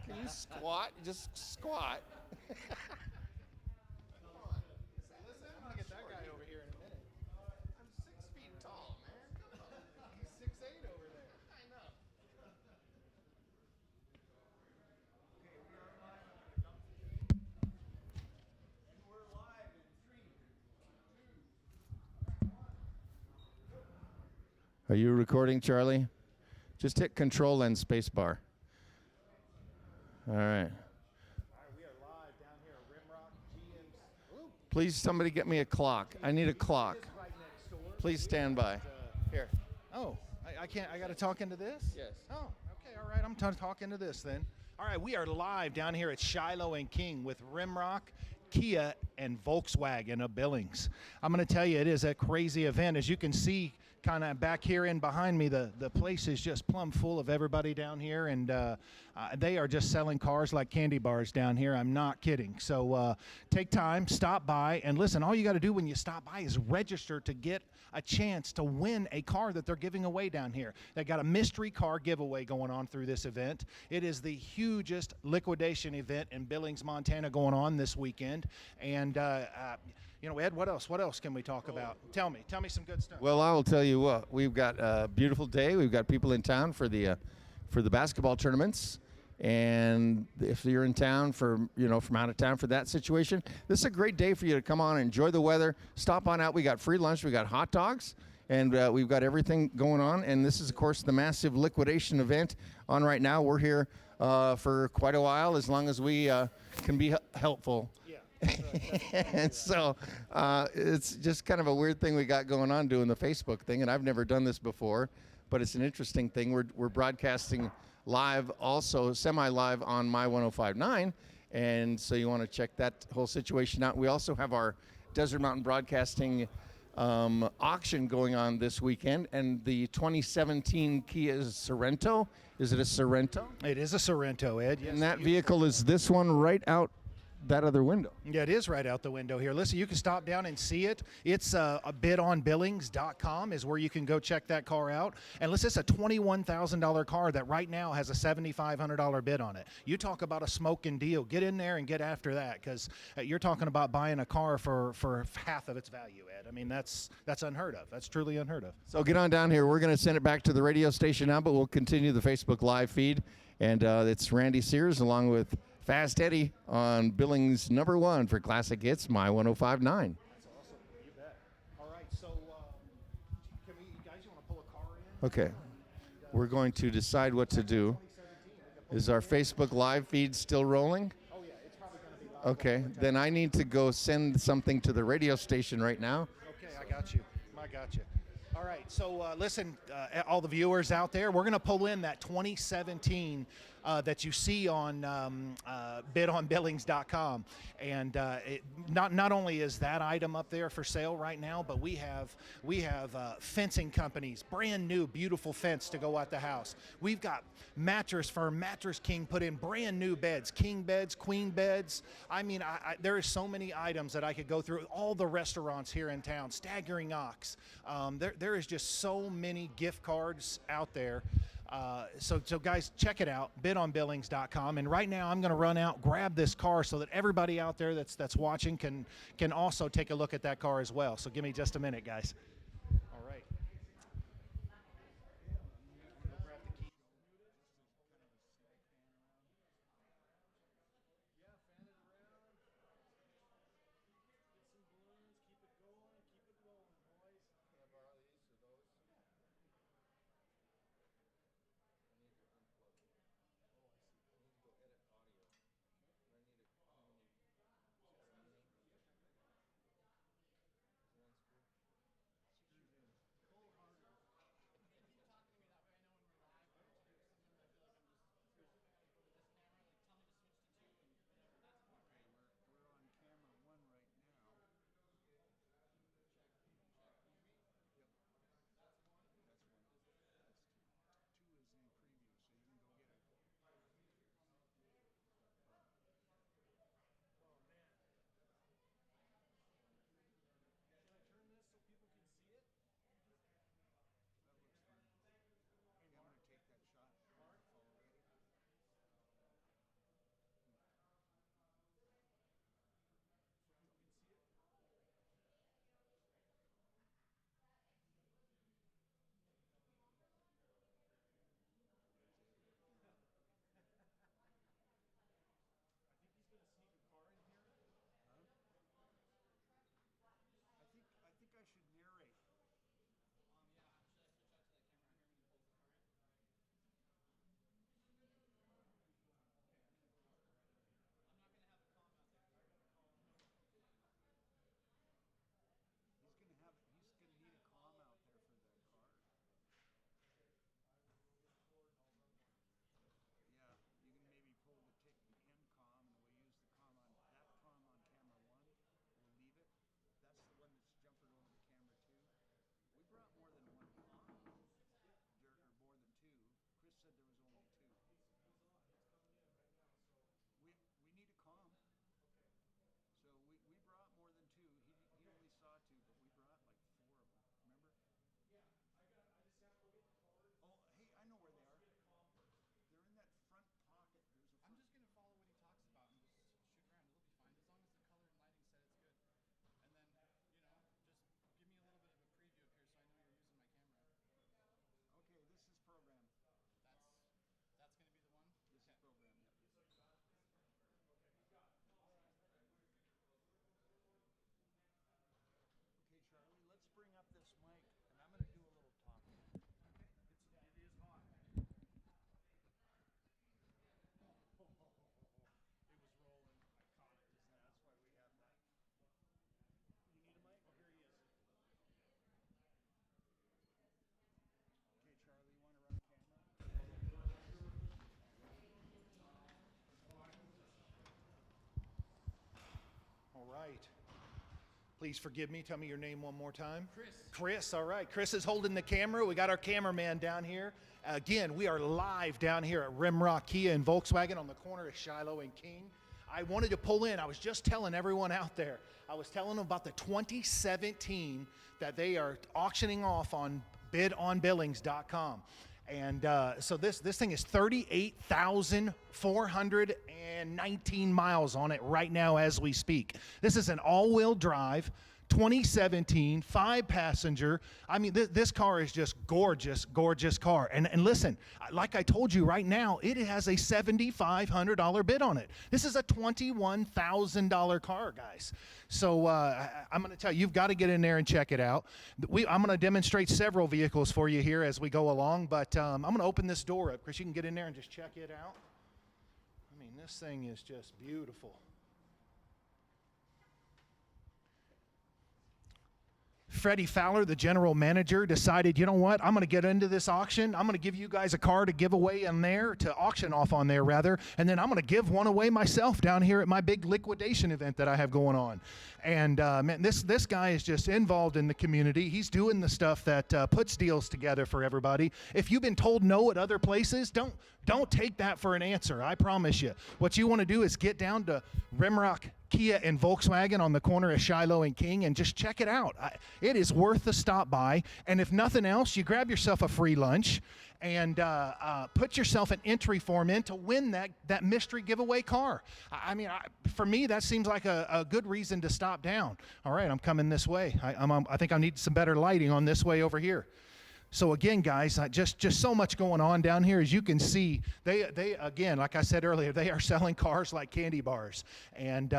Can you squat? Just squat. Listen, I'm gonna get that guy over here in a minute. I'm 6 feet tall, man. Come on. He's 6'8" over there. I know. Are you recording, Charlie? Just hit Control and Space Bar. All right. All right, we are live down here at Rimrock Kia. Please, somebody get me a clock. I need a clock. Right next door. Please stand by. Here. Oh, I can't. I got to talk into this. Yes. Oh, okay. All right. I'm talking into this then. All right, we are live down here at Shiloh and King with Rimrock Kia and Volkswagen of Billings. I'm going to tell you, it is a crazy event. As you can see, kind of back here in behind me, the place is just plumb full of everybody down here, and they are just selling cars like candy bars down here. I'm not kidding. So take time, stop by, and listen. All you got to do when you stop by is register to get a chance to win a car that they're giving away down here. They got a mystery car giveaway going on through this event. It is the hugest liquidation event in Billings, Montana going on this weekend. And you know, Ed, what else? What else can we talk about? Tell me some good stuff. Well, I will tell you what. We've got a beautiful day. We've got people in town for the basketball tournaments. And if you're in town from out of town for that situation, this is a great day for you to come on and enjoy the weather. Stop on out. We got free lunch. We got hot dogs. And we've got everything going on. And this is, of course, the massive liquidation event on right now. We're here for quite a while, as long as we can be helpful. And so it's just kind of a weird thing we got going on doing the Facebook thing. And I've never done this before, but it's an interesting thing. We're broadcasting live, also semi-live on My 105.9. And so you want to check that whole situation out. We also have our Desert Mountain Broadcasting auction going on this weekend, and the 2017 Kia Sorento. Is it a Sorento? It is a Sorento, Ed. Yes. And that vehicle is this one right out that other window. Yeah, it is right out the window here. Listen, you can stop down and see it. It's a bidonbillings.com is where you can go check that car out. And listen, it's a $21,000 car that right now has a $7,500 bid on it. You talk about a smoking deal. Get in there and get after that, because you're talking about buying a car for half of its value, Ed. I mean, that's unheard of. That's truly unheard of. So get on down here. We're going to send it back to the radio station now, but we'll continue the Facebook Live feed. And it's Randy Sears along with Fast Eddie on Billings #1 for Classic Hits, My 105.9. That's awesome. You bet. All right, so can we, guys, you want to pull a car in? Okay. We're going to decide what to do. Is our Facebook Live feed still rolling? Oh, yeah, it's probably going to be live. Okay, then I need to go send something to the radio station right now. Okay, I got you. All right, so listen, all the viewers out there, we're going to pull in that 2017 that you see on bidonbillings.com. And not only is that item up there for sale right now, but we have fencing companies, brand new, beautiful fence to go at the house. We've got Mattress Firm, Mattress King put in brand new beds, king beds, queen beds. I mean, there are so many items that I could go through. All the restaurants here in town, Staggering Ox. There is just so many gift cards out there. So guys, check it out, bidonbillings.com. And right now I'm going to run out, grab this car so that everybody out there that's watching can also take a look at that car as well. So give me just a minute, guys. All right. Go grab the key. Please forgive me. Tell me your name one more time. Chris. Chris, all right. Chris is holding the camera. We got our cameraman down here. Again, we are live down here at Rimrock Kia and Volkswagen on the corner of Shiloh and King. I wanted to pull in. I was just telling everyone out there. I was telling them about the 2017 that they are auctioning off on bidonbillings.com. And so this thing is 38,419 miles on it right now as we speak. This is an all-wheel drive, 2017, 5-passenger. I mean, this car is just gorgeous, gorgeous car. And listen, like I told you right now, it has a $7,500 bid on it. This is a $21,000 car, guys. So I'm going to tell you, you've got to get in there and check it out. I'm going to demonstrate several vehicles for you here as we go along, but I'm going to open this door up, Chris. You can get in there and just check it out. I mean, this thing is just beautiful. Freddie Fowler, the general manager, decided, you know what, I'm going to get into this auction. I'm going to give you guys a car to give away in there, to auction off on there, rather, and then I'm going to give one away myself down here at my big liquidation event that I have going on. And, man, this guy is just involved in the community. He's doing the stuff that puts deals together for everybody. If you've been told no at other places, don't take that for an answer. I promise you. What you want to do is get down to Rimrock Kia and Volkswagen on the corner of Shiloh and King and just check it out. It is worth the stop by. And if nothing else, you grab yourself a free lunch and put yourself an entry form in to win that mystery giveaway car. I mean, for me, that seems like a good reason to stop down. All right, I'm coming this way. I think I need some better lighting on this way over here. So again, guys, just so much going on down here. As you can see, they again, like I said earlier, they are selling cars like candy bars. And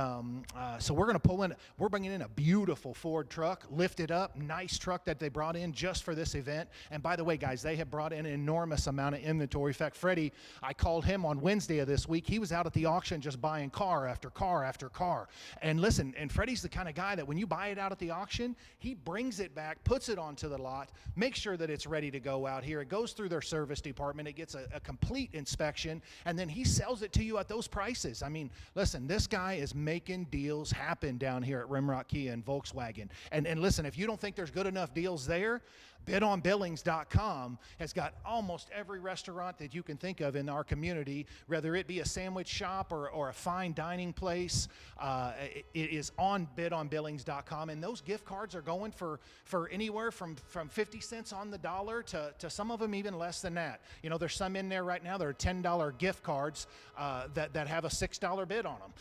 so we're going to pull in. We're bringing in a beautiful Ford truck, lifted up, nice truck that they brought in just for this event. And by the way, guys, they have brought in an enormous amount of inventory. In fact, Freddie, I called him on Wednesday of this week. He was out at the auction just buying car after car after car. And listen, and Freddie's the kind of guy that when you buy it out at the auction, he brings it back, puts it onto the lot, makes sure that it's ready to go out here. It goes through their service department. It gets a complete inspection, and then he sells it to you at those prices. I mean, listen, this guy is making deals happen down here at Rimrock Kia and Volkswagen. And listen, if you don't think there's good enough deals there, bidonbillings.com has got almost every restaurant that you can think of in our community, whether it be a sandwich shop or a fine dining place. It is on bidonbillings.com, and those gift cards are going for anywhere from 50 cents on the dollar to some of them even less than that. You know, there's some in there right now that are $10 gift cards that have a $6 bid on them.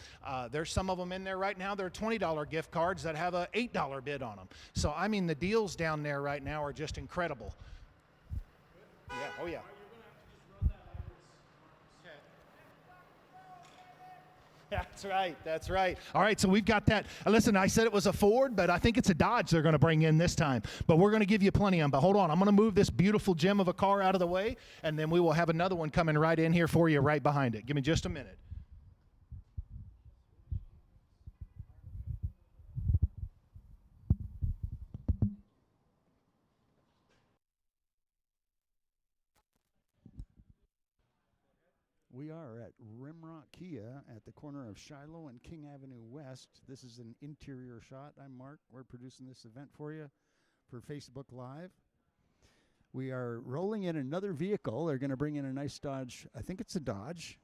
There's some of them in there right now that are $20 gift cards that have a $8 bid on them. So, I mean, the deals down there right now are just incredible. Yeah, oh yeah. That's right, that's right. All right, so we've got that. Listen, I said it was a Ford, but I think it's a Dodge they're going to bring in this time. But we're going to give you plenty of them. But hold on, I'm going to move this beautiful gem of a car out of the way, and then we will have another one coming right in here for you right behind it. Give me just a minute. We are at Rimrock Kia at the corner of Shiloh and King Avenue West. This is an interior shot. I'm Mark. We're producing this event for you for Facebook Live. We are rolling in another vehicle. They're going to bring in a nice Dodge. I think it's a Dodge.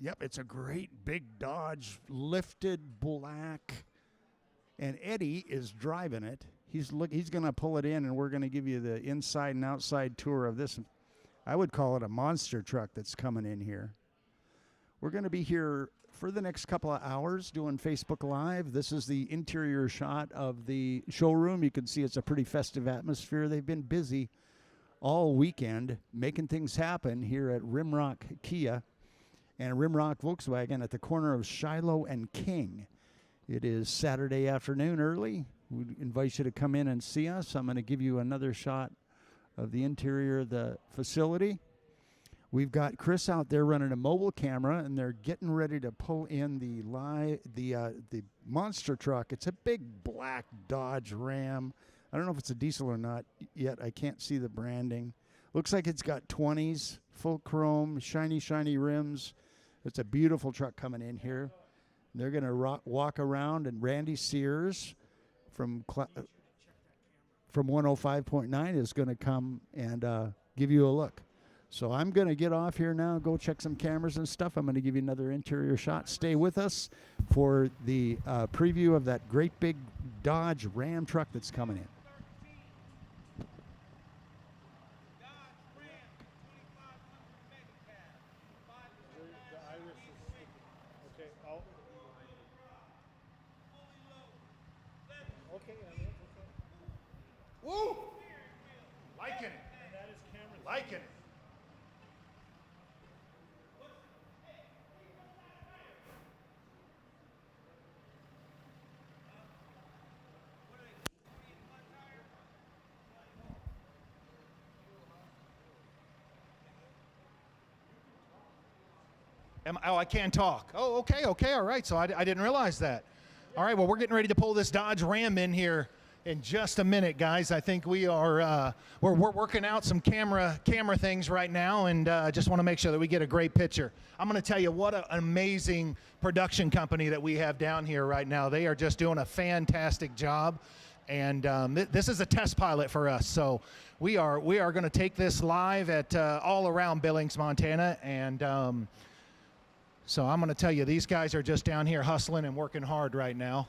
Yep, it's a great big Dodge, lifted black. And Eddie is driving it. He's going to pull it in, and we're going to give you the inside and outside tour of this. I would call it a monster truck that's coming in here. We're going to be here for the next couple of hours doing Facebook Live. This is the interior shot of the showroom. You can see it's a pretty festive atmosphere. They've been busy all weekend making things happen here at Rimrock Kia and Rimrock Volkswagen at the corner of Shiloh and King. It is Saturday afternoon early. We invite you to come in and see us. I'm going to give you another shot of the interior of the facility. We've got Chris out there running a mobile camera, and they're getting ready to pull in the monster truck. It's a big black Dodge Ram. I don't know if it's a diesel or not yet. I can't see the branding. Looks like it's got 20s, full chrome, shiny, shiny rims. It's a beautiful truck coming in here. They're going to walk around, and Randy Sears from 105.9 is going to come and give you a look. So I'm going to get off here now, go check some cameras and stuff. I'm going to give you another interior shot. Stay with us for the preview of that great big Dodge Ram truck that's coming in. Woo! Liking it. Liking it. I can't talk. Oh, okay, all right. So I didn't realize that. All right, well, we're getting ready to pull this Dodge Ram in here in just a minute, guys. I think we are we're working out some camera things right now, and just want to make sure that we get a great picture. I'm going to tell you what an amazing production company that we have down here right now. They are just doing a fantastic job, and this is a test pilot for us. So we are going to take this live at all around Billings, Montana, and so I'm going to tell you, these guys are just down here hustling and working hard right now.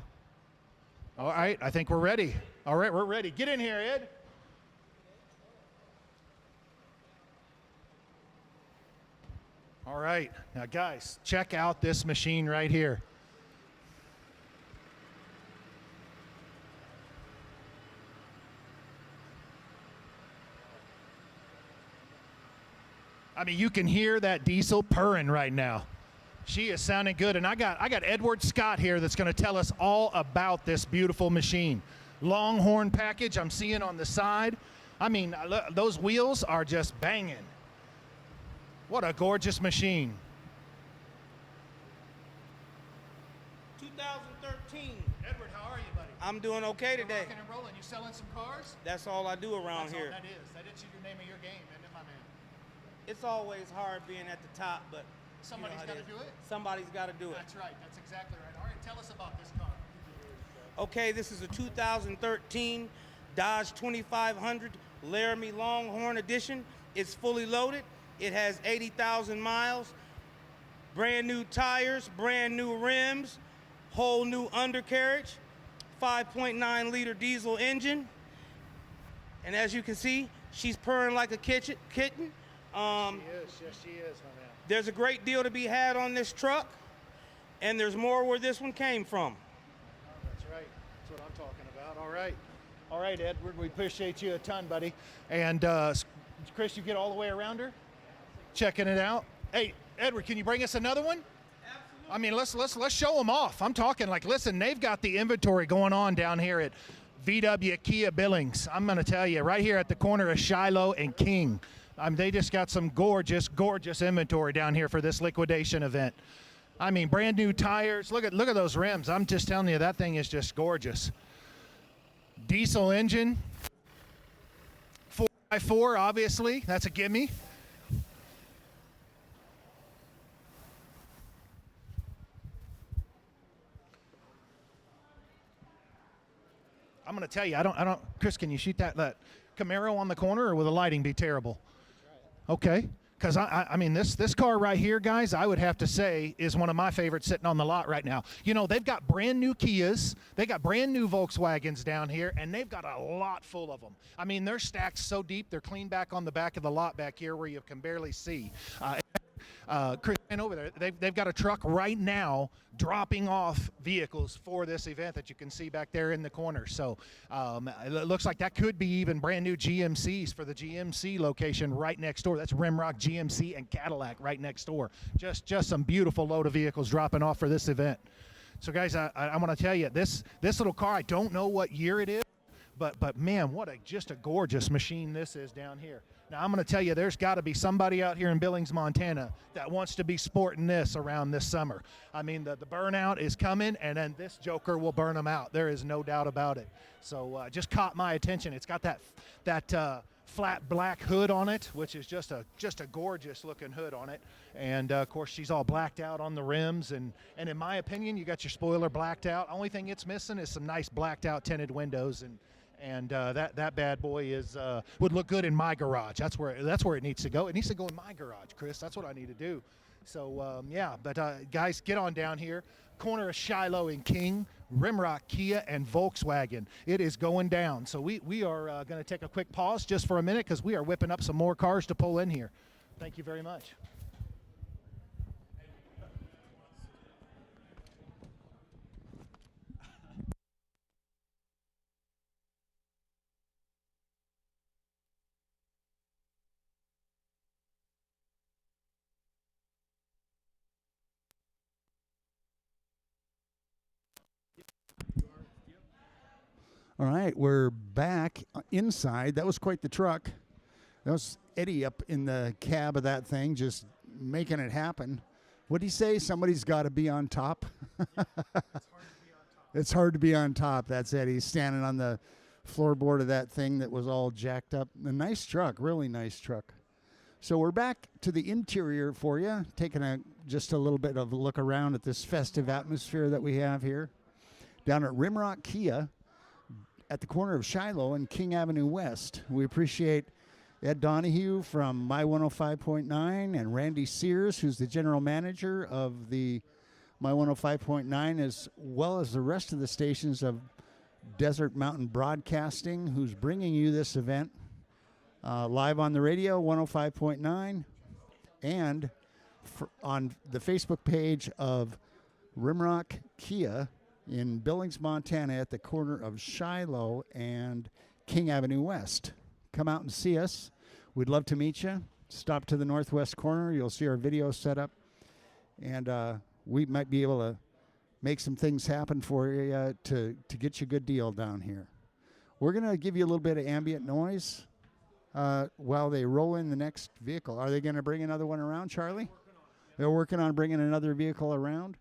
All right, I think we're ready. All right, we're ready. Get in here, Ed. All right, now guys, check out this machine right here. I mean, you can hear that diesel purring right now. She is sounding good, and I got Edward Scott here that's going to tell us all about this beautiful machine. Longhorn package I'm seeing on the side. I mean, those wheels are just banging. What a gorgeous machine. 2013. Edward, how are you, buddy? I'm doing okay today. Rocking and rolling. You selling some cars? That's all I do around That's here. all that is. That is your name of your game, isn't it, my man? It's always hard being at the top, but Somebody's got to do it? Somebody's got to do it. That's right. That's exactly right. All right, tell us about this car. Okay, this is a 2013 Dodge 2500 Laramie Longhorn edition. It's fully loaded. It has 80,000 miles, brand new tires, brand new rims, whole new undercarriage, 5.9 liter diesel engine. And as you can see, she's purring like a kitten. She is. Yes, she is, my man. There's a great deal to be had on this truck, and there's more where this one came from. That's right. That's what I'm talking about. All right. All right, Edward, we appreciate you a ton, buddy. And Chris, you get all the way around her? Checking it out. Hey, Edward, can you bring us another one? Absolutely. I mean, let's show them off. I'm talking like, listen, they've got the inventory going on down here at VW Kia Billings. I'm going to tell you, right here at the corner of Shiloh and King. They just got some gorgeous, gorgeous inventory down here for this liquidation event. I mean, brand new tires. Look at those rims. I'm just telling you, that thing is just gorgeous. Diesel engine. 4x4, obviously. That's a gimme. I'm going to tell you, I don't. Chris, can you shoot that Camaro on the corner, or will the lighting be terrible? Okay, because I mean this car right here, guys, I would have to say is one of my favorites sitting on the lot right now. You know, they've got brand new Kias, they got brand new Volkswagens down here, and they've got a lot full of them. I mean, they're stacked so deep, they're clean back on the back of the lot back here where you can barely see. Chris, and over there, they've got a truck right now dropping off vehicles for this event that you can see back there in the corner. So it looks like that could be even brand new GMCs for the GMC location right next door. That's Rimrock GMC and Cadillac right next door. Just some beautiful load of vehicles dropping off for this event. So guys, I want to tell you, this little car, I don't know what year it is, but man, what just a gorgeous machine this is down here. Now, I'm going to tell you, there's got to be somebody out here in Billings, Montana that wants to be sporting this around this summer. I mean, the burnout is coming, and then this joker will burn them out. There is no doubt about it. So just caught my attention. It's got that flat black hood on it, which is just a gorgeous looking hood on it. And of course, she's all blacked out on the rims. And in my opinion, you got your spoiler blacked out. Only thing it's missing is some nice blacked out tinted windows. And that bad boy is would look good in my garage. That's where it needs to go. It needs to go in my garage, Chris. That's what I need to do. So yeah, but guys, get on down here. Corner of Shiloh and King, Rimrock Kia and Volkswagen. It is going down. So we are going to take a quick pause just for a minute because we are whipping up some more cars to pull in here. Thank you very much. All right, we're back inside. That was quite the truck. That was Eddie up in the cab of that thing, just making it happen. What'd he say? Somebody's got to be on top. It's hard to be on top. That's Eddie standing on the floorboard of that thing that was all jacked up. A nice truck, really nice truck. So we're back to the interior for you, taking just a little bit of a look around at this festive atmosphere that we have here down at Rimrock Kia, at the corner of Shiloh and King Avenue West. We appreciate Ed Donahue from My 105.9 and Randy Sears, who's the general manager of the My 105.9, as well as the rest of the stations of Desert Mountain Broadcasting, who's bringing you this event live on the radio, 105.9, and on the Facebook page of Rimrock Kia in Billings, Montana, at the corner of Shiloh and King Avenue West. Come out and see us. We'd love to meet you. Stop to the northwest corner. You'll see our video set up. And we might be able to make some things happen for you to get you a good deal down here. We're going to give you a little bit of ambient noise while they roll in the next vehicle. Are they going to bring another one around, Charlie? They're working on bringing another vehicle around.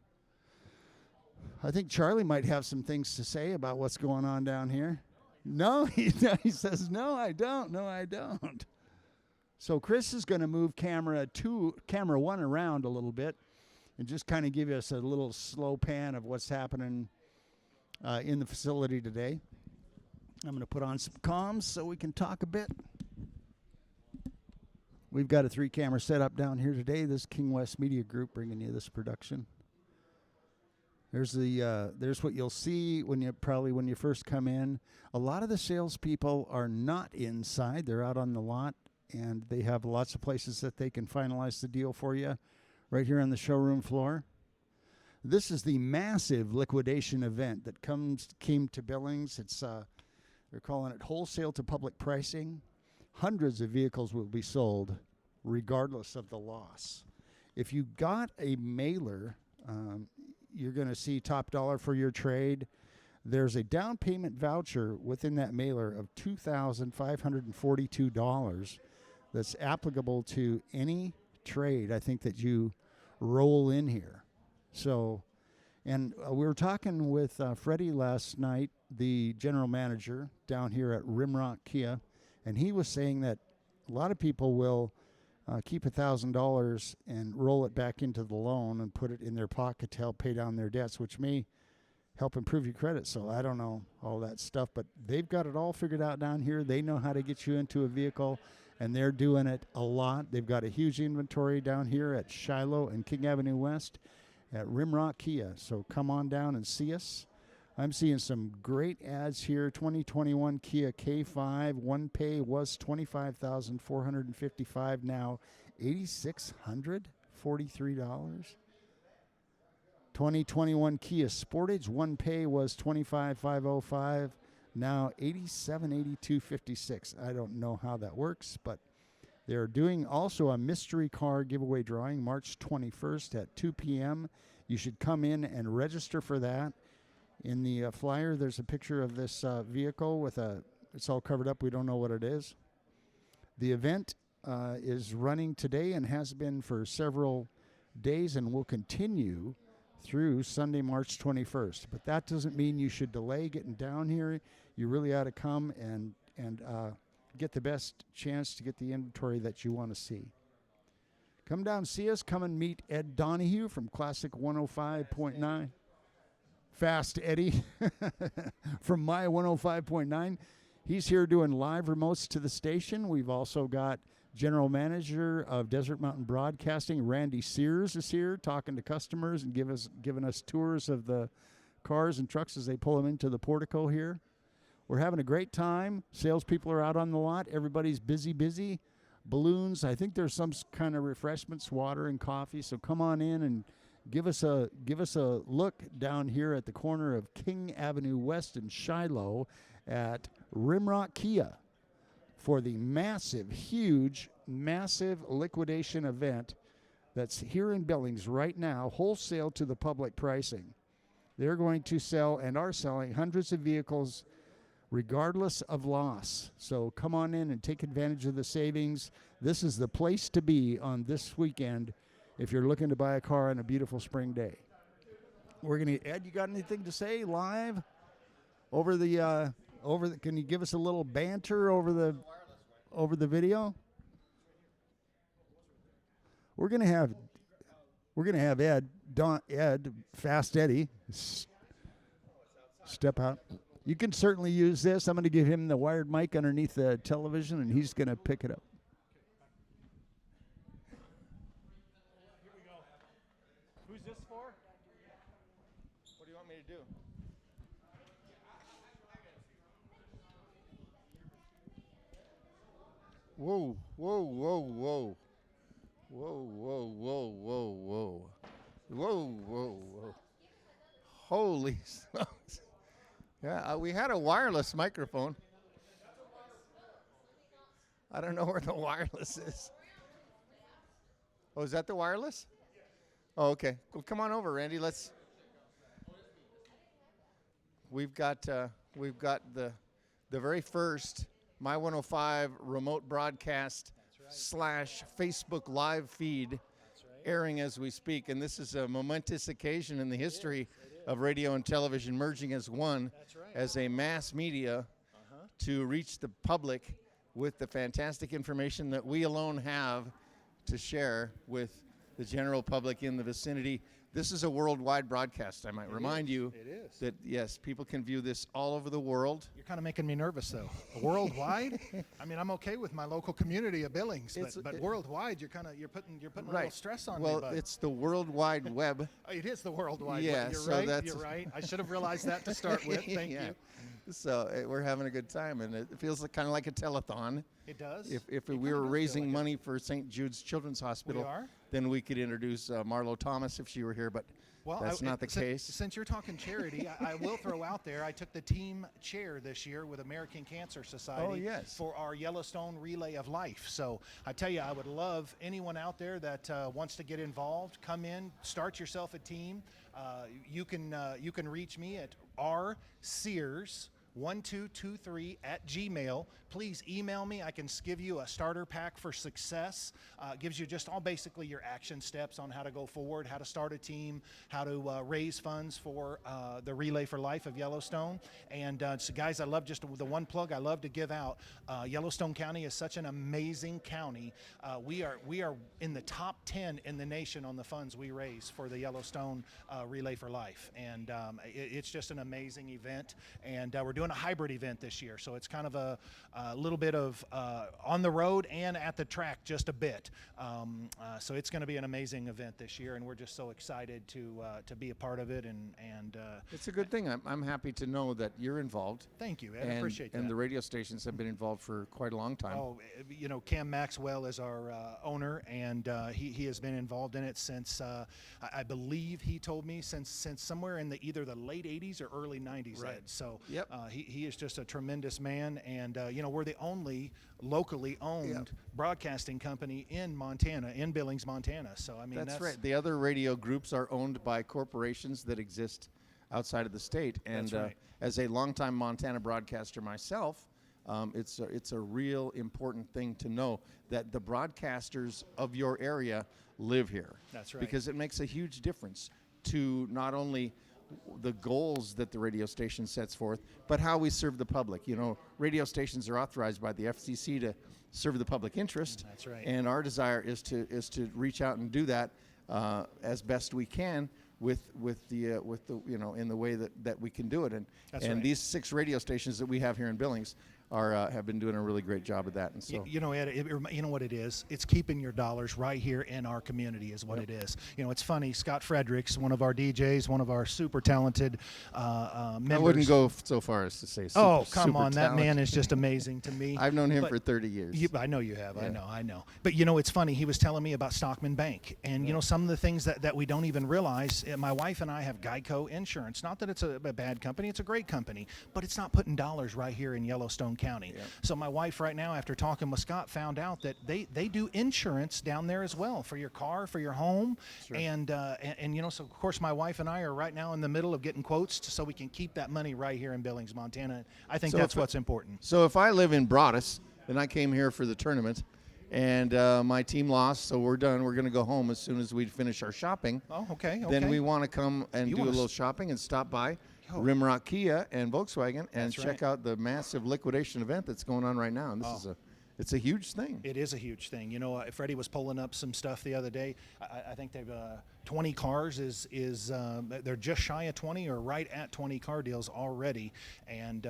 I think Charlie might have some things to say about what's going on down here. No, he says, no, I don't. No, I don't. So Chris is going to move camera 1 around a little bit and just kind of give us a little slow pan of what's happening in the facility today. I'm going to put on some comms so we can talk a bit. We've got a 3-camera setup down here today. This King West Media Group bringing you this production. There's what you'll see when you first come in. A lot of the salespeople are not inside; they're out on the lot, and they have lots of places that they can finalize the deal for you, right here on the showroom floor. This is the massive liquidation event that came to Billings. It's they're calling it wholesale to public pricing. Hundreds of vehicles will be sold, regardless of the loss. If you got a mailer, you're going to see top dollar for your trade. There's a down payment voucher within that mailer of $2,542 that's applicable to any trade, I think, that you roll in here. So, and we were talking with Freddie last night, the general manager down here at Rimrock Kia, and he was saying that a lot of people will keep $1,000 and roll it back into the loan and put it in their pocket to help pay down their debts, which may help improve your credit. So I don't know all that stuff, but they've got it all figured out down here. They know how to get you into a vehicle, and they're doing it a lot. They've got a huge inventory down here at Shiloh and King Avenue West at Rimrock Kia. So come on down and see us. I'm seeing some great ads here. 2021 Kia K5. One pay was $25,455. Now $8,643. 2021 Kia Sportage. One pay was $25,505. Now $87,8256. I don't know how that works, but they're doing also a mystery car giveaway drawing March 21st at 2 p.m. You should come in and register for that. In the flyer, there's a picture of this vehicle with it's all covered up. We don't know what it is. The event is running today and has been for several days and will continue through Sunday, March 21st. But that doesn't mean you should delay getting down here. You really ought to come and get the best chance to get the inventory that you want to see. Come down, see us. Come and meet Ed Donahue from Classic 105.9. Fast Eddie from My 105.9. He's here doing live remotes to the station. We've also got General Manager of Desert Mountain Broadcasting, Randy Sears, is here talking to customers and giving us tours of the cars and trucks as they pull them into the portico here. We're having a great time. Salespeople are out on the lot. Everybody's busy. Balloons. I think there's some kind of refreshments, water and coffee. So come on in and give us a look down here at the corner of King Avenue West and Shiloh at Rimrock Kia for the huge liquidation event that's here in Billings right now, wholesale to the public pricing. They're going to sell and are selling hundreds of vehicles regardless of loss. So come on in and take advantage of the savings. This is the place to be on this weekend if you're looking to buy a car on a beautiful spring day. Ed, you got anything to say live over the can you give us a little banter over the video? We're gonna have Ed Fast Eddie step out. You can certainly use this. I'm going to give him the wired mic underneath the television, and he's going to pick it up. Here we go. Who's this for? What do you want me to do? Whoa, whoa, whoa, whoa. Whoa, whoa, whoa, whoa, whoa. Whoa, whoa, whoa. Holy smokes. Yeah, we had a wireless microphone. I don't know where the wireless is. Oh, is that the wireless? Oh, okay. Well, come on over, Randy. We've got the very first My 105 remote broadcast / Facebook live feed airing as we speak, and this is a momentous occasion in the history of radio and television merging as one, as a mass media to reach the public with the fantastic information that we alone have to share with the general public in the vicinity. This is a worldwide broadcast. I might remind you that, yes, people can view this all over the world. You're kind of making me nervous, though. Worldwide? I mean, I'm okay with my local community of Billings, but worldwide, you're putting a little stress on me. Well, it's the World Wide Web. Oh, it is the World Wide Yeah, Web. so that's You're right. I should have realized that to start with. Thank you. So we're having a good time, and it feels kind of like a telethon. It does. If we were raising money for St. Jude's Children's Hospital, then we could introduce Marlo Thomas if she were here, but that's not the case. Since you're talking charity, I will throw out there, I took the team chair this year with American Cancer Society for our Yellowstone Relay of Life. So I tell you, I would love anyone out there that wants to get involved, come in, start yourself a team. You can reach me at rsears1223@gmail. Please email me. I can give you a starter pack for success. Gives you just all basically your action steps on how to go forward, how to start a team, how to raise funds for the Relay for Life of Yellowstone. And so guys, I love just the one plug I love to give out. Yellowstone County is such an amazing county. We are in the top 10 in the nation on the funds we raise for the Yellowstone Relay for Life. And it's just an amazing event. And we're doing a hybrid event this year, so it's kind of a little bit of on the road and at the track just a bit. So it's going to be an amazing event this year, and we're just so excited to be a part of it. And it's a good thing. I'm happy to know that you're involved. Thank you, Ed. I appreciate that. And the radio stations have been involved for quite a long time. Oh, Cam Maxwell is our owner, and he has been involved in it since I believe he told me since somewhere in either the late 80s or early 90s. Right. Ed. So he is just a tremendous man, and we're the only locally owned broadcasting company in Montana, in Billings, Montana. So I mean that's right. The other radio groups are owned by corporations that exist outside of the state. And as a longtime Montana broadcaster myself, it's a real important thing to know that the broadcasters of your area live here. That's right. Because it makes a huge difference to not only the goals that the radio station sets forth, but how we serve the public. You know, radio stations are authorized by the FCC to serve the public interest. That's right. And our desire is to reach out and do that as best we can with the you know, in the way that we can do it. And That's and right. these 6 radio stations that we have here in Billings have been doing a really great job of that. And so You know, Ed, you know what it is? It's keeping your dollars right here in our community is what it is. You know, it's funny. Scott Fredericks, one of our DJs, one of our super talented members. I wouldn't go so far as to say super, Oh, come super on. That man talented. is just amazing to me. I've known him But for 30 years. I know you have. Yeah. I know. But, you know, it's funny. He was telling me about Stockman Bank. And, you know, some of the things that we don't even realize, my wife and I have Geico Insurance. Not that it's a bad company. It's a great company. But it's not putting dollars right here in Yellowstone County. Yeah. So my wife right now, after talking with Scott, found out that they do insurance down there as well for your car, for your home. Sure. And you know, so, of course, my wife and I are right now in the middle of getting quotes so we can keep that money right here in Billings, Montana. I think So that's if- what's important. So if I live in Broadus, and I came here for the tournament, and my team lost, so we're done. We're going to go home as soon as we finish our shopping. Oh, okay. Then we want to come and You do a wanna little shopping and stop by Yo. Rimrock Kia and Volkswagen and That's check right. out the massive liquidation event that's going on right now. And this is it's a huge thing. It is a huge thing. You know, Freddie was pulling up some stuff the other day. I think they've 20 cars is they're just shy of 20 or right at 20 car deals already. And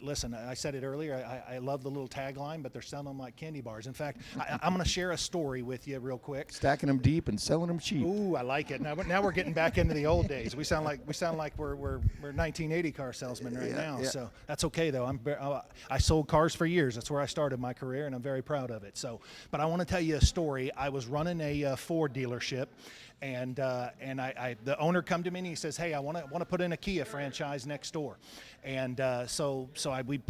listen, I said it earlier. I love the little tagline, but they're selling them like candy bars. In fact, I'm going to share a story with you real quick. Stacking them deep and selling them cheap. Ooh, I like it. Now we're getting back into the old days. We sound like we're 1980 car salesmen right now. yeah. So that's okay though. I sold cars for years. That's where I started my career, and I'm very proud of it. So, but I want to tell you a story. I was running a Ford dealership, and the owner come to me and he says, "Hey, I want to put in a Kia franchise next door," and we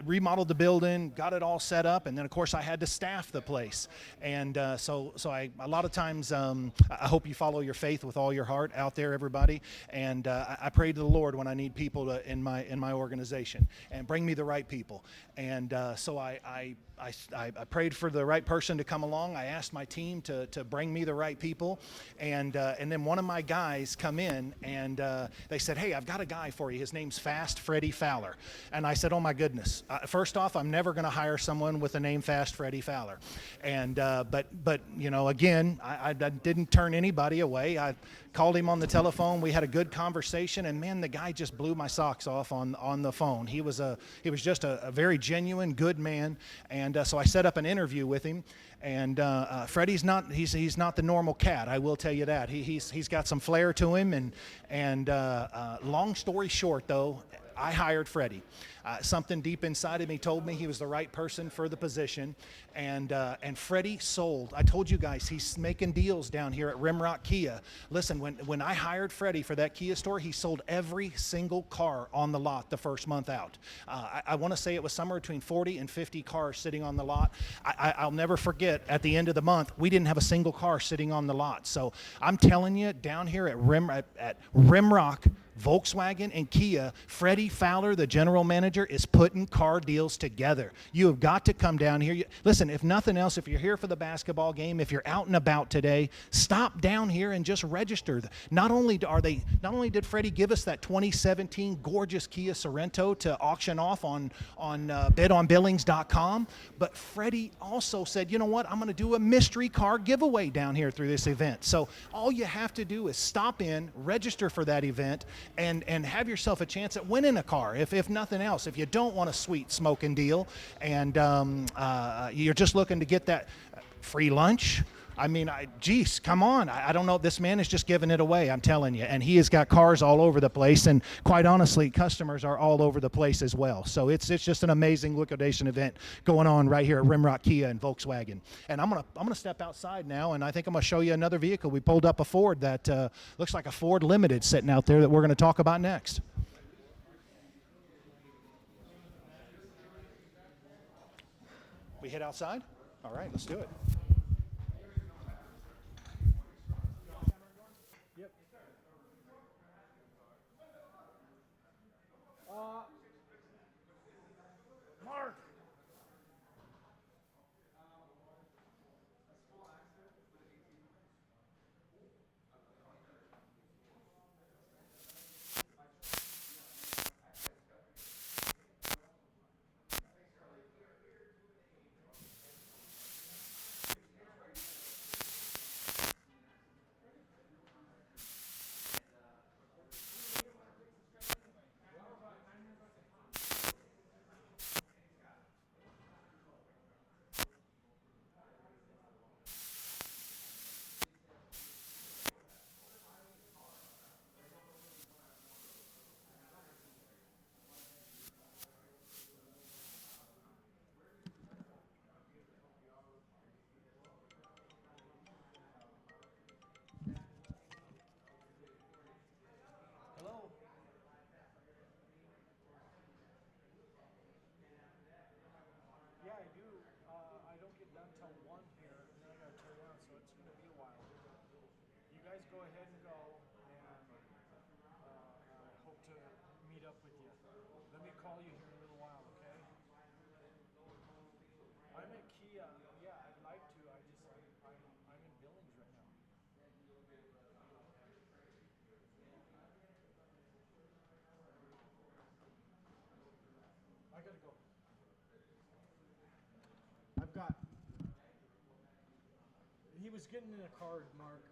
remodeled the building, got it all set up, and then of course I had to staff the place. And so a lot of times I hope you follow your faith with all your heart out there, everybody. And I pray to the Lord when I need people in my organization, and bring me the right people. And so I prayed for the right person to come along. I asked my team to bring me the right people, and then one of my guys come in, and they said, "Hey, I've got a guy for you. His name's Fast Freddie Fowler." And I said, "Oh my goodness. First off, I'm never going to hire someone with the name Fast Freddie Fowler." And but you know, again, I didn't turn anybody away. I called him on the telephone. We had a good conversation, and man, the guy just blew my socks off on the phone. He was just a very genuine, good man. And so I set up an interview with him. And Freddie's not he's not the normal cat. I will tell you that. He's got some flair to him. And long story short, though, I hired Freddie. Something deep inside of me told me he was the right person for the position, and Freddie sold. I told you guys he's making deals down here at Rimrock Kia. Listen, when I hired Freddie for that Kia store, he sold every single car on the lot the first month out. I want to say it was somewhere between 40 and 50 cars sitting on the lot. I'll never forget, at the end of the month, we didn't have a single car sitting on the lot. So I'm telling you, down here at Rimrock, Volkswagen and Kia, Freddie Fowler, the general manager, is putting car deals together. You have got to come down here. Listen, if nothing else, if you're here for the basketball game, if you're out and about today, stop down here and just register. Not only did Freddie give us that 2017 gorgeous Kia Sorento to auction off on bidonbillings.com, but Freddie also said, "You know what? I'm going to do a mystery car giveaway down here through this event." So all you have to do is stop in, register for that event, and have yourself a chance at winning a car, if nothing else. If you don't want a sweet smoking deal, and you're just looking to get that free lunch, I mean, geez, come on. I don't know. This man is just giving it away, I'm telling you. And he has got cars all over the place. And quite honestly, customers are all over the place as well. So it's just an amazing liquidation event going on right here at Rimrock Kia and Volkswagen. And I'm gonna step outside now, and I think I'm going to show you another vehicle. We pulled up a Ford that looks like a Ford Limited sitting out there that we're going to talk about next. We head outside? All right, let's do it. Mark. was getting in a card, Mark.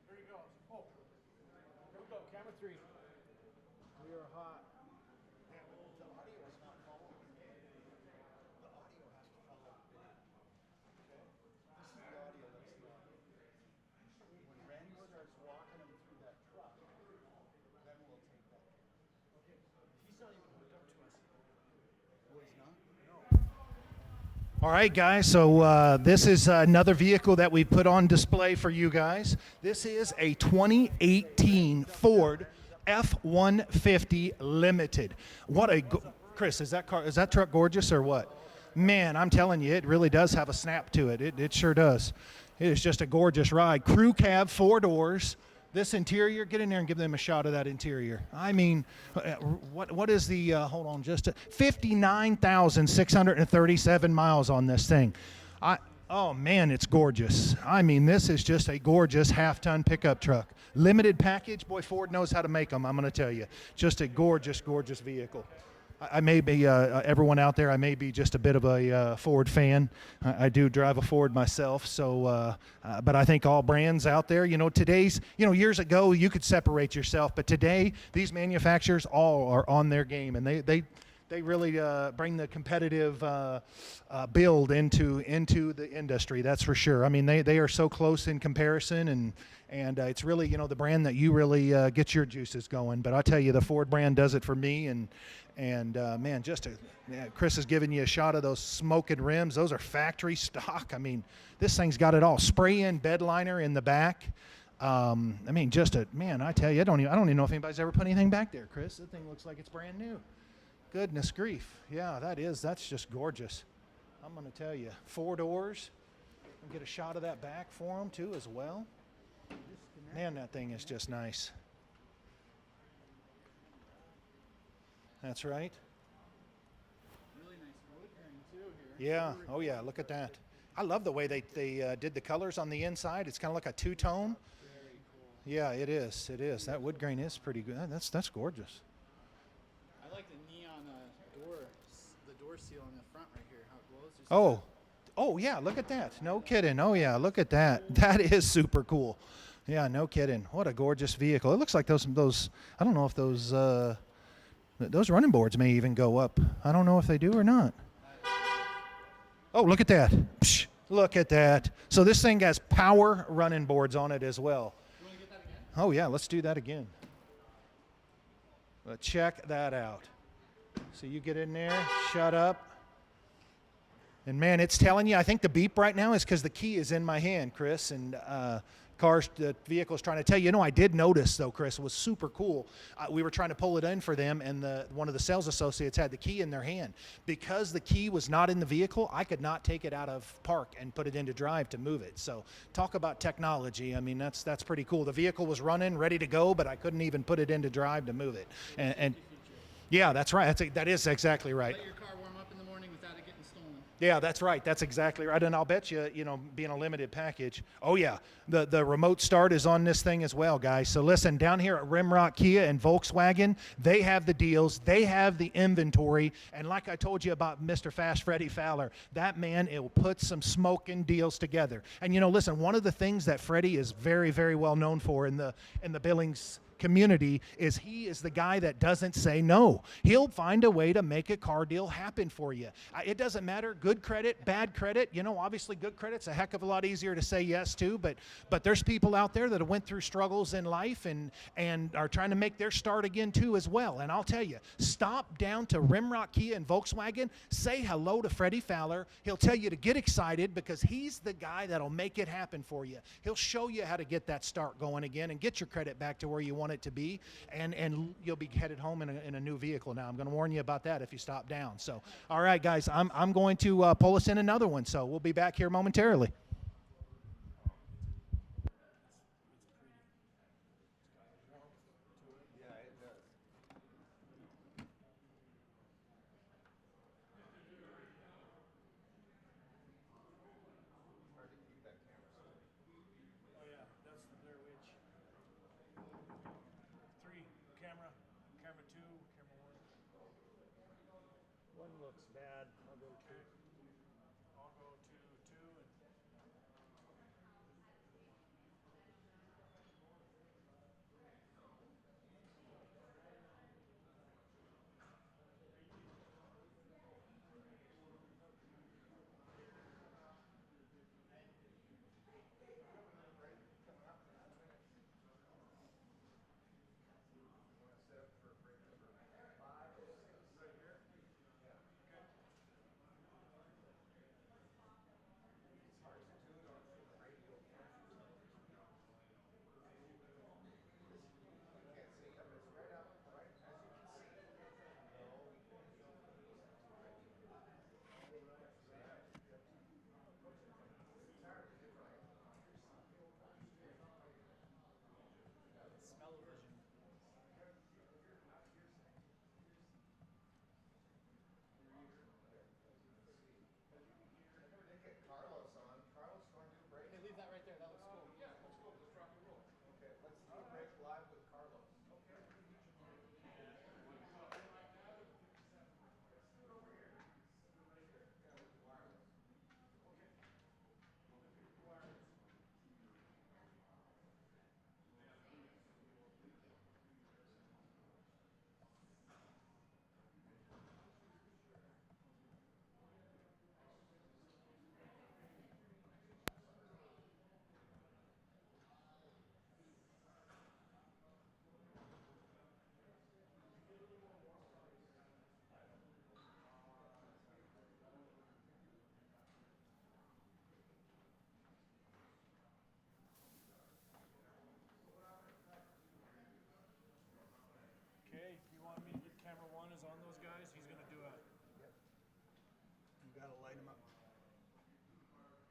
There you go. Oh, here we go. Camera 3. We are hot. The audio is not following. The audio has to follow. Okay? This is the audio that's the audio. When Randy starts walking him through that truck, then we'll take that. Okay. He's not even hooked up to us. Oh, he's not? All right, guys, so this is another vehicle that we put on display for you guys. This is a 2018 Ford F-150 Limited. What a Chris, is that truck gorgeous or what? Man, I'm telling you, it really does have a snap to it. It sure does. It is just a gorgeous ride. Crew cab, 4 doors. This interior, get in there and give them a shot of that interior. I mean, what is the, hold on, just 59,637 miles on this thing. Oh man, it's gorgeous. I mean, this is just a gorgeous half-ton pickup truck. Limited package, boy, Ford knows how to make them, I'm gonna tell you. Just a gorgeous, gorgeous vehicle. I may be, everyone out there, I may be just a bit of a Ford fan. I do drive a Ford myself, so, but I think all brands out there, today's, years ago you could separate yourself, but today these manufacturers all are on their game, and they really bring the competitive build into the industry, that's for sure. I mean, they are so close in comparison, and it's really, the brand that you really get your juices going. But I tell you, the Ford brand does it for me, and man, Chris has given you a shot of those smoking rims. Those are factory stock. I mean, this thing's got it all. Spray-in bed liner in the back. I mean, man, I tell you, I don't even know if anybody's ever put anything back there, Chris. The thing looks like it's brand new. Goodness grief. Yeah, that's just gorgeous. I'm going to tell you. 4 doors. And get a shot of that back for them, too, as well. Man, that thing is just nice. That's right. Really nice wood grain too here. Yeah. Oh, yeah. Look at that. I love the way they did the colors on the inside. It's kind of like a two-tone. Very cool. Yeah, it is. It is. That wood grain is pretty good. That's gorgeous. I like the neon the door seal on the front right here. How it glows. Oh, yeah. Look at that. No kidding. Oh, yeah. Look at that. That is super cool. Yeah, no kidding. What a gorgeous vehicle. It looks like those. I don't know if those running boards may even go up. I don't know if they do or not. Oh, look at that. Psh, look at that. So this thing has power running boards on it as well. You want to get that again? Oh, yeah, let's do that again. Check that out. So you get in there, shut up. And, man, it's telling you, I think the beep right now is because the key is in my hand, Chris, and the vehicle's trying to tell you. I did notice, though, Chris, it was super cool. We were trying to pull it in for them, and one of the sales associates had the key in their hand. Because the key was not in the vehicle, I could not take it out of park and put it into drive to move it. So talk about technology. I mean, that's pretty cool. The vehicle was running, ready to go, but I couldn't even put it into drive to move it. And yeah, that's right. That is exactly right. Let your car warm up in the morning without it getting stolen. Yeah, that's right. That's exactly right. And I'll bet you, being a limited package. Oh, yeah. The remote start is on this thing as well, guys. So listen, down here at Rimrock Kia and Volkswagen, they have the deals. They have the inventory. And like I told you about Mr. Fast Freddie Fowler, that man, it will put some smoking deals together. And, listen, one of the things that Freddie is very, very well known for in the Billings community is he is the guy that doesn't say no. He'll find a way to make a car deal happen for you. It doesn't matter, good credit, bad credit. Obviously good credit's a heck of a lot easier to say yes to, but there's people out there that have went through struggles in life and are trying to make their start again too as well. And I'll tell you, stop down to Rimrock Kia and Volkswagen, say hello to Freddie Fowler. He'll tell you to get excited because he's the guy that'll make it happen for you. He'll show you how to get that start going again and get your credit back to where you want it to be, and you'll be headed home in a new vehicle. Now I'm going to warn you about that if you stop down. So all right, guys, I'm going to pull us in another one, so we'll be back here momentarily. One looks bad. I'll go two. I'll go to two. And okay, you want me to get camera one is on those guys? He's gonna do a. You got to light him up.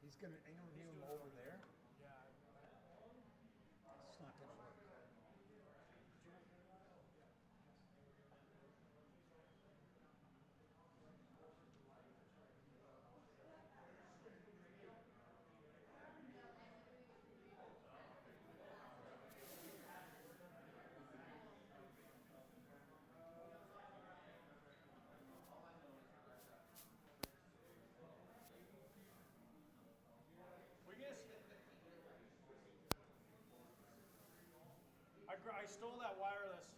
He's going to interview him over there. Yeah. It's not going to work. I stole that wireless.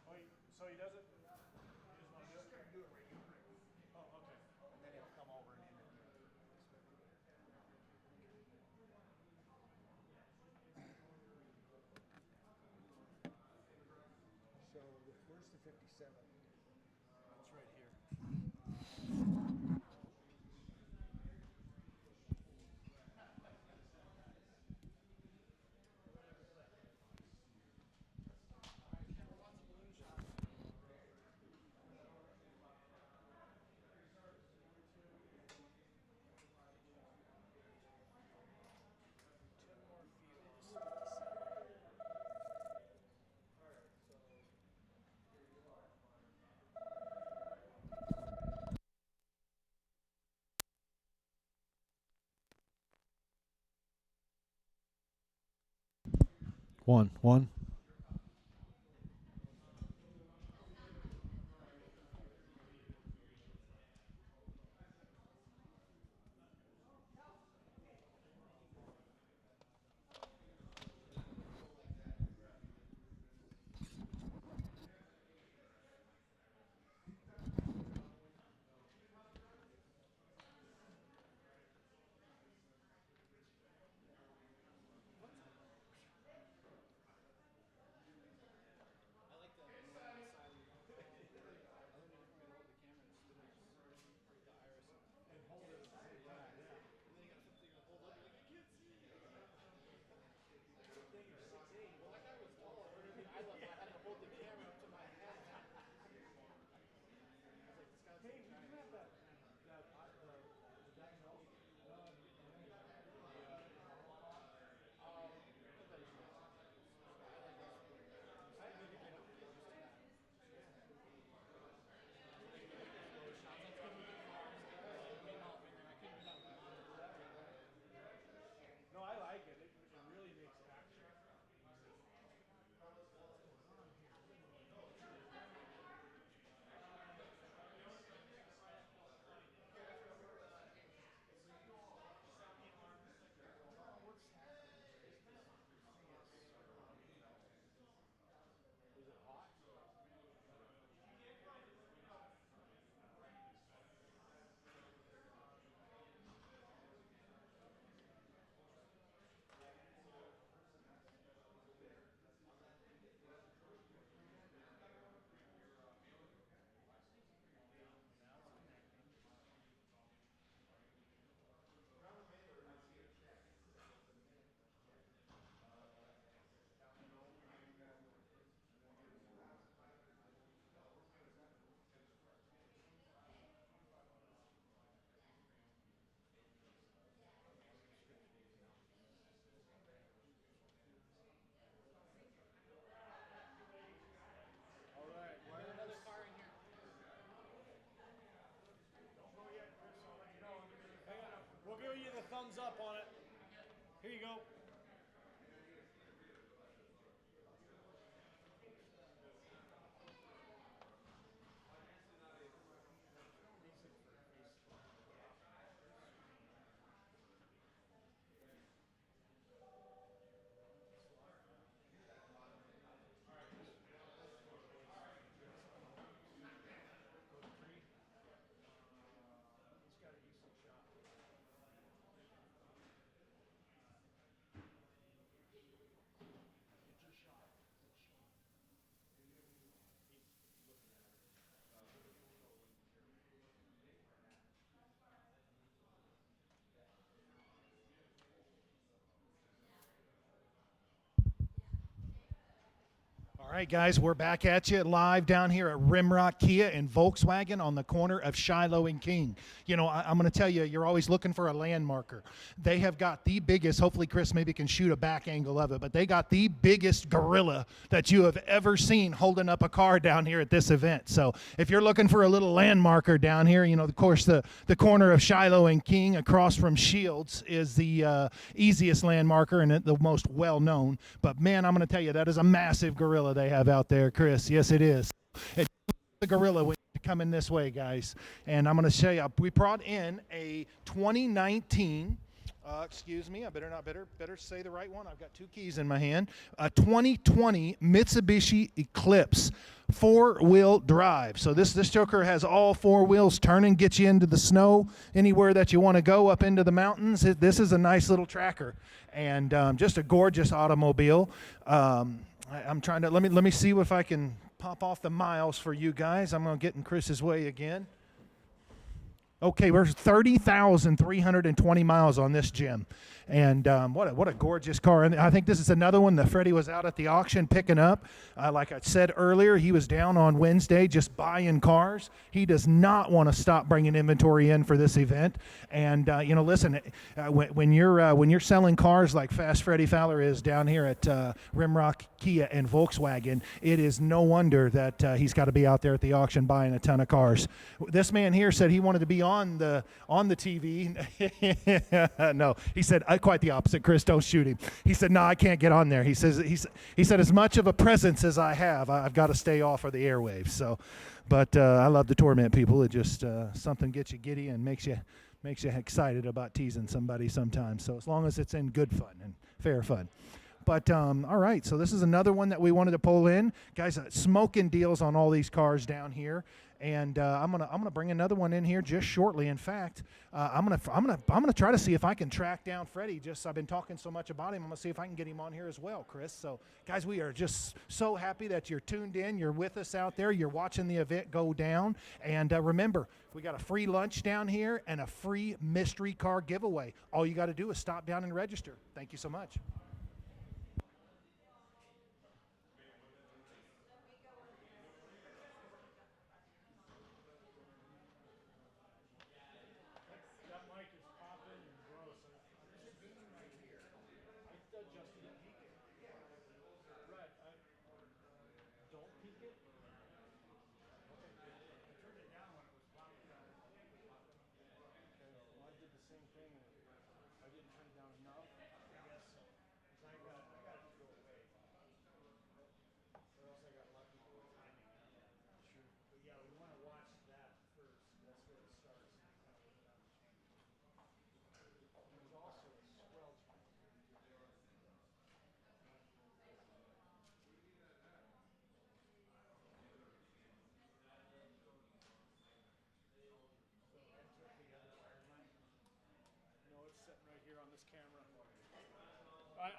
Oh, so he doesn't? He doesn't want to do it? Do it right here. Oh, okay. And then he'll come over and interview. So where's the 57? It's right here. One. No, I like it. It really makes action easy. Here you go. All right, guys, we're back at you live down here at Rimrock Kia and Volkswagen on the corner of Shiloh and King. You know, I'm going to tell you, you're always looking for a land marker. They have got the biggest, hopefully Chris maybe can shoot a back angle of it, but they got the biggest gorilla that you have ever seen holding up a car down here at this event. So if you're looking for a little land marker down here, you know, of course, the corner of Shiloh and King across from Shields is the easiest land marker and the most well-known. But, man, I'm going to tell you, that is a massive gorilla they have out there, Chris. Yes, it is. It's the gorilla when you come in this way, guys. And I'm going to show you. We brought in a 2019. Excuse me. I better say the right one. I've got two keys in my hand. A 2020 Mitsubishi Eclipse 4-wheel drive. So this Joker has all four wheels turning, get you into the snow anywhere that you want to go, up into the mountains. This is a nice little tracker, and just a gorgeous automobile. I'm trying to let me see if I can pop off the miles for you guys. I'm going to get in Chris's way again. Okay, we're 30,320 miles on this gem, and what a gorgeous car. And I think this is another one that Freddie was out at the auction picking up. Like I said earlier, he was down on Wednesday just buying cars. He does not want to stop bringing inventory in for this event. And you know, listen, when you're selling cars like Fast Freddie Fowler is down here at Rimrock Kia and Volkswagen, it is no wonder that he's got to be out there at the auction buying a ton of cars. This man here said he wanted to be on the TV. No, he said quite the opposite. Chris, don't shoot him. He said, no, I can't get on there. He said as much of a presence as I have, I've got to stay off of the airwaves. So, but I love to torment people. It just something gets you giddy and makes you excited about teasing somebody sometimes. So as long as it's in good fun and fair fun. But all right, so this is another one that we wanted to pull in, guys. Smoking deals on all these cars down here, and I'm gonna bring another one in here just shortly. In fact, I'm gonna try to see if I can track down Freddie. I've been talking so much about him. I'm gonna see if I can get him on here as well, Chris. So, guys, we are just so happy that you're tuned in. You're with us out there. You're watching the event go down, and remember, we got a free lunch down here and a free mystery car giveaway. All you got to do is stop down and register. Thank you so much.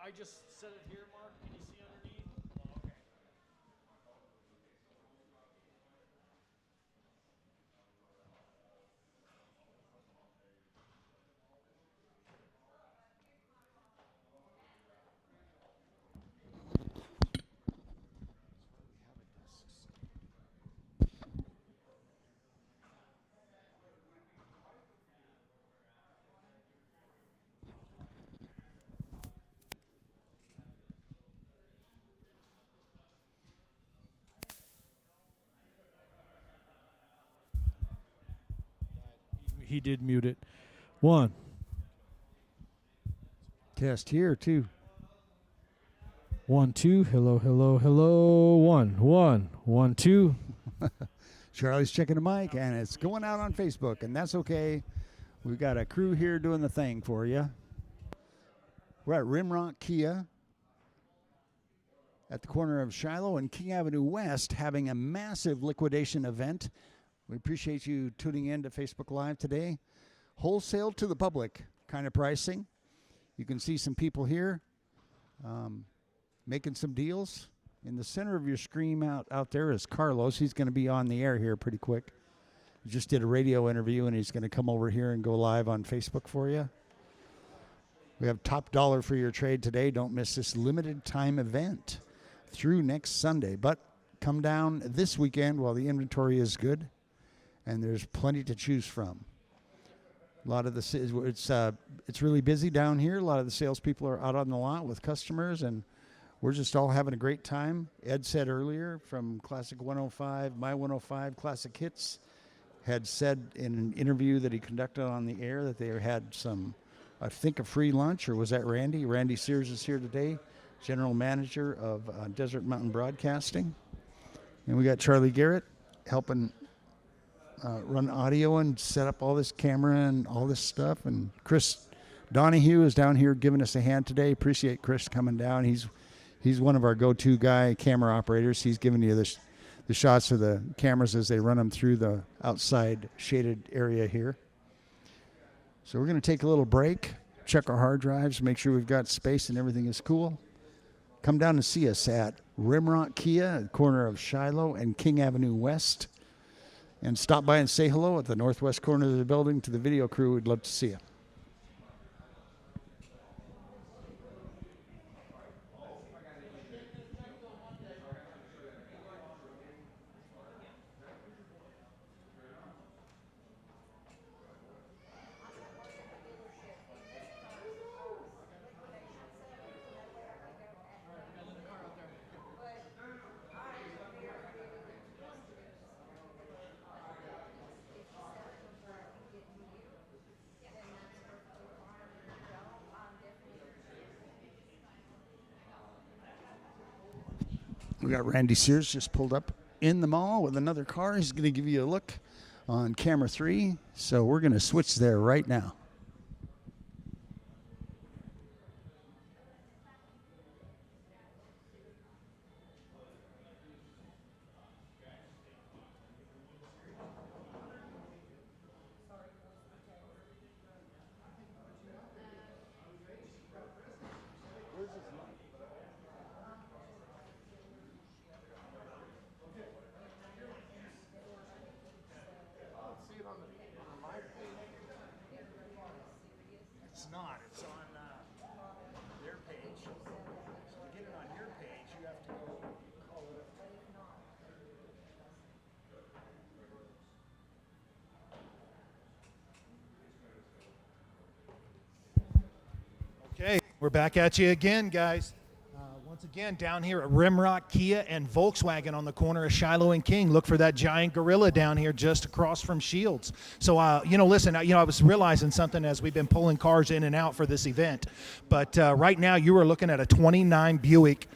I just set it here, Mark. Can you see underneath? Okay. He did mute it. One. Test here, too. 1 2. Hello, hello, hello. 1 1 1 2. Charlie's checking the mic, and it's going out on Facebook, and that's okay. We've got a crew here doing the thing for you. We're at Rimrock Kia at the corner of Shiloh and King Avenue West, having a massive liquidation event. We appreciate you tuning in to Facebook Live today. Wholesale to the public kind of pricing. You can see some people here making some deals. In the center of your screen out there is Carlos. He's going to be on the air here pretty quick. He just did a radio interview, and he's going to come over here and go live on Facebook for you. We have top dollar for your trade today. Don't miss this limited time event through next Sunday. But come down this weekend while the inventory is good, and there's plenty to choose from. A lot of it's really busy down here. A lot of the salespeople are out on the lot with customers, and we're just all having a great time. Ed said earlier from Classic 105, My 105 Classic Hits, had said in an interview that he conducted on the air that they had some, I think, a free lunch, or was that Randy? Randy Sears is here today, General Manager of Desert Mountain Broadcasting. And we got Charlie Garrett helping run audio and set up all this camera and all this stuff. And Chris Donahue is down here giving us a hand today. Appreciate Chris coming down. He's one of our go-to guy camera operators. He's giving you the shots of the cameras as they run them through the outside shaded area here. So we're going to take a little break, check our hard drives, make sure we've got space and everything is cool. Come down and see us at Rimrock Kia at the corner of Shiloh and King Avenue West. And stop by and say hello at the northwest corner of the building to the video crew. We'd love to see you. We got Randy Sears just pulled up in the mall with another car. He's going to give you a look on camera 3. So we're going to switch there right now. It's not. It's on their page. So to get it on your page, you have to go call it up. Okay, we're back at you again, guys. Once again, down here at Rimrock Kia and Volkswagen on the corner of Shiloh and King. Look for that giant gorilla down here just across from Shields. So, listen, I was realizing something as we've been pulling cars in and out for this event. But right now, you are looking at a 29 Buick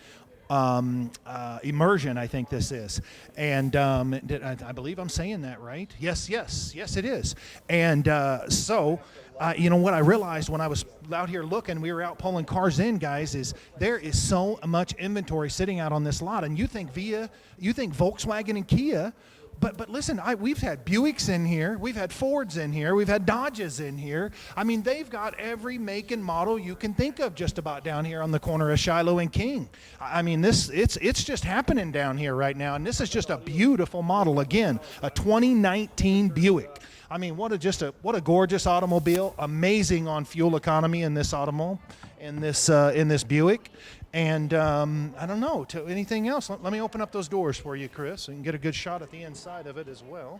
Immersion, I think this is. And I believe I'm saying that right. Yes, it is. And what I realized when I was out here looking, we were out pulling cars in, guys, is there is so much inventory sitting out on this lot. And you think Volkswagen and Kia, but listen, we've had Buicks in here, we've had Fords in here, we've had Dodges in here. I mean, they've got every make and model you can think of just about down here on the corner of Shiloh and King. I mean, it's just happening down here right now, and this is just a beautiful model. Again, a 2019 Buick. I mean, what a gorgeous automobile! Amazing on fuel economy in this in this Buick. And I don't know, to anything else. Let me open up those doors for you, Chris, and get a good shot at the inside of it as well.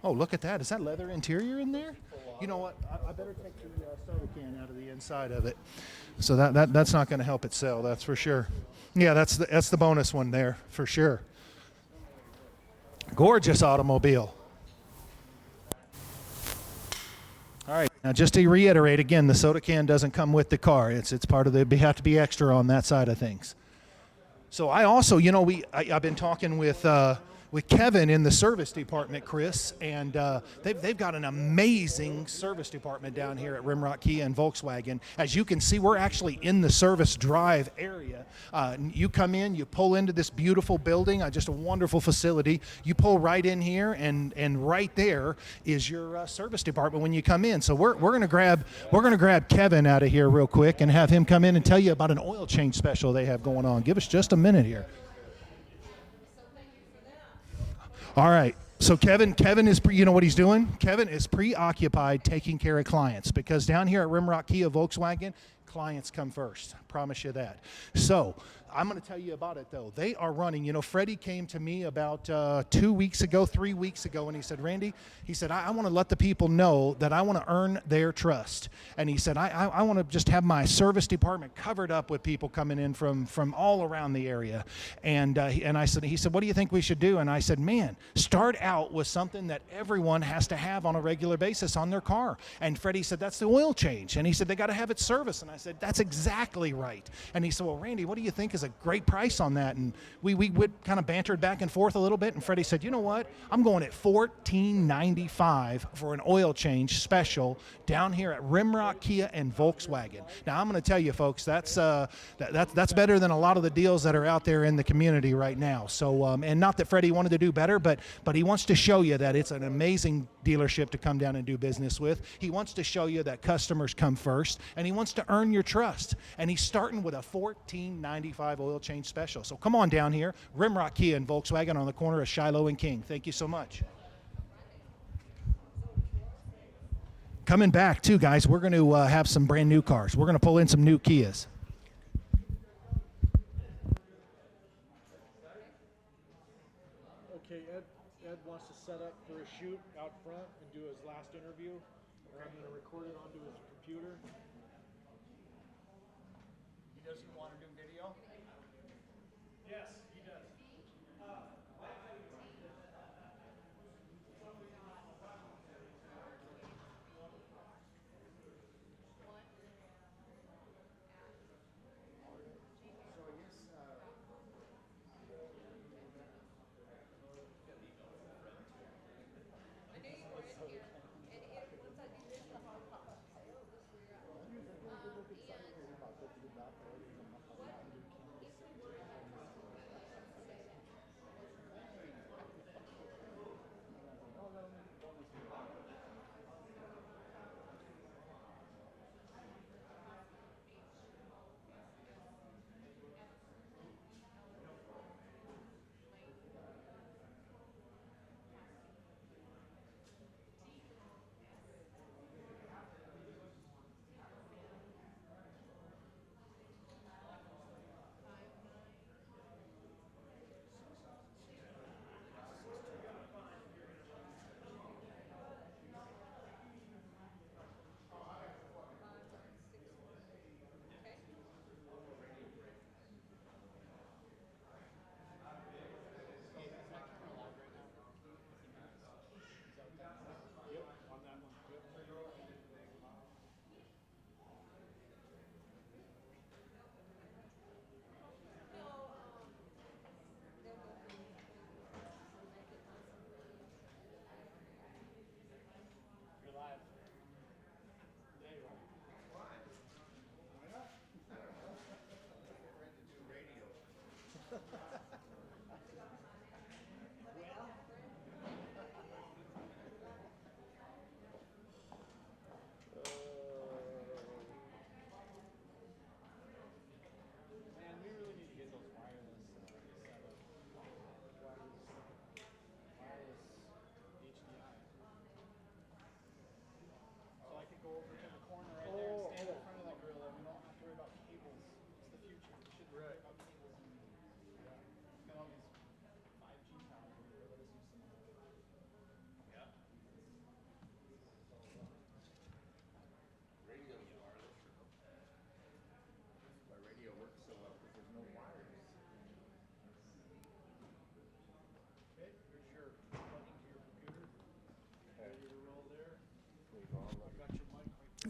Oh, look at that! Is that leather interior in there? You know what? I better take the soda can out of the inside of it. So that's not going to help it sell. That's for sure. Yeah, that's the bonus one there for sure. Gorgeous automobile. All right. Now, just to reiterate again, the soda can doesn't come with the car. It's part of the. We have to be extra on that side of things. So I also, I've been talking with Kevin in the service department, Chris, and they've got an amazing service department down here at Rimrock Kia and Volkswagen. As you can see, we're actually in the service drive area. You come in, you pull into this beautiful building, just a wonderful facility. You pull right in here, and right there is your service department when you come in. So we're gonna grab Kevin out of here real quick and have him come in and tell you about an oil change special they have going on. Give us just a minute here. All right. So Kevin is, you know what he's doing? Kevin is preoccupied taking care of clients, because down here at Rimrock Kia Volkswagen, clients come first. I promise you that. So I'm going to tell you about it, though. They are running. Freddie came to me about 3 weeks ago, and he said, Randy, he said, I want to let the people know that I want to earn their trust. And he said, I want to just have my service department covered up with people coming in from all around the area. And he said, what do you think we should do? And I said, man, start out with something that everyone has to have on a regular basis on their car. And Freddie said, that's the oil change. And he said, they got to have it serviced. And I said, that's exactly right. And he said, well, Randy, what do you think is a great price on that? And we kind of bantered back and forth a little bit, and Freddie said, you know what, I'm going at $14.95 for an oil change special down here at Rimrock Kia and Volkswagen. Now I'm going to tell you folks, that's better than a lot of the deals that are out there in the community right now. So and not that Freddie wanted to do better, but he wants to show you that it's an amazing dealership to come down and do business with. He wants to show you that customers come first, and he wants to earn your trust. And he's starting with a $14.95 oil change special. So come on down here, Rimrock Kia and Volkswagen on the corner of Shiloh and King. Thank you so much. Coming back too, guys, we're going to have some brand new cars. We're going to pull in some new Kias. Okay, Ed wants to set up for a shoot out front and do his last interview, or I'm going to record it onto his computer. He doesn't want to do video? Yes, he does.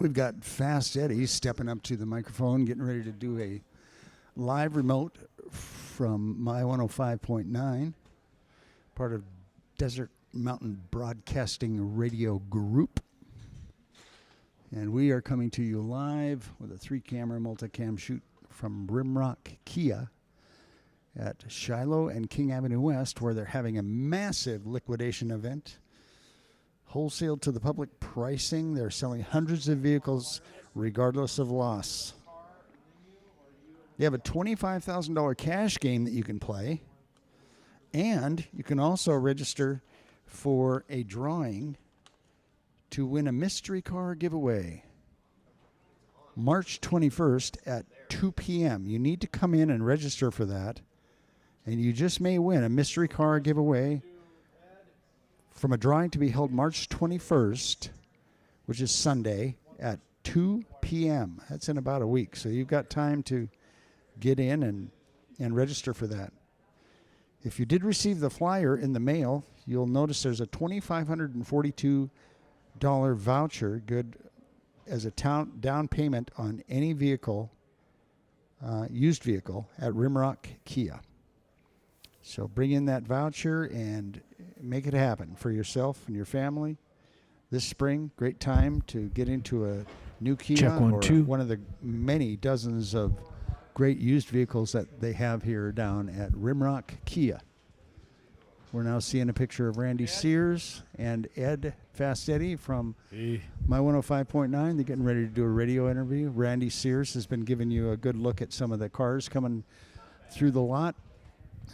We've got Fast Eddie stepping up to the microphone, getting ready to do a live remote from My 105.9, part of Desert Mountain Broadcasting Radio Group. And we are coming to you live with a 3-camera multicam shoot from Rimrock Kia at Shiloh and King Avenue West, where they're having a massive liquidation event. Wholesale to the public pricing. They're selling hundreds of vehicles regardless of loss. They have a $25,000 cash game that you can play. And you can also register for a drawing to win a mystery car giveaway. March 21st at 2 p.m. You need to come in and register for that. And you just may win a mystery car giveaway from a drawing to be held March 21st, which is Sunday, at 2 p.m. That's in about a week. So you've got time to get in and register for that. If you did receive the flyer in the mail, you'll notice there's a $2,542 voucher good as a down payment on any vehicle, used vehicle, at Rimrock Kia. So bring in that voucher and make it happen for yourself and your family this spring. Great time to get into a new Kia. Check 1, or 2. one of the many dozens of great used vehicles that they have here down at Rimrock Kia. We're now seeing a picture of Randy Sears and Ed Fast Eddie from My 105.9. They're getting ready to do a radio interview. Randy Sears has been giving you a good look at some of the cars coming through the lot.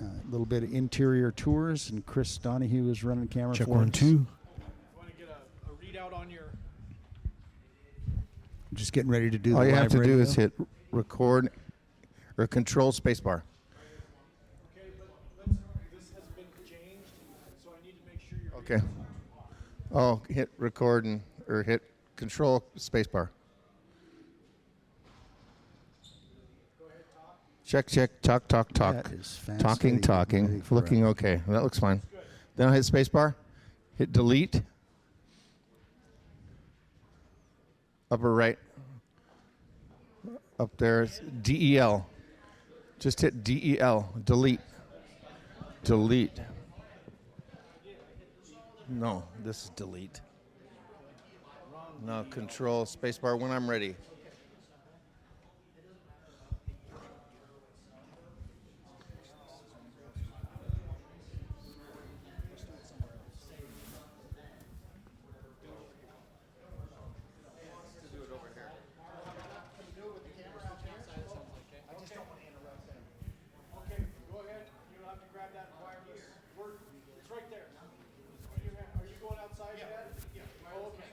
A little bit of interior tours, and Chris Donahue is running camera Check for 1, us. 2. Want to get a readout on your... Just getting ready to do All the you have live to radio. do is hit record or control spacebar. Okay, but this has been changed, so I need to make sure you're... Okay. Oh, hit record or hit control spacebar. Check, talk. That is fast. Talking. Ready for Looking it. okay. That looks fine. Then I'll hit spacebar. Hit delete. Upper right. Up there is DEL. Just hit DEL. Delete. No, this is delete. No, control spacebar when I'm ready. Okay, go ahead. You don't have to grab that wireless. It's right there. Are you going outside yet? Yeah. Oh, okay.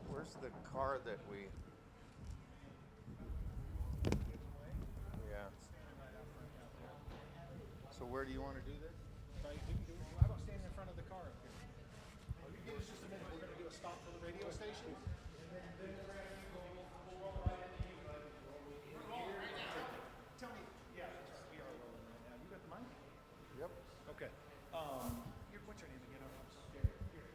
Where's the car that we? Yeah. So where do you want to do this? How about standing in front of the car up here? Give us just a minute. We're going to do a stop for the radio station. Tell me. Yeah, we are rolling right now. You got the mic? Yep. Okay. What's your name again? I'm scared. Here.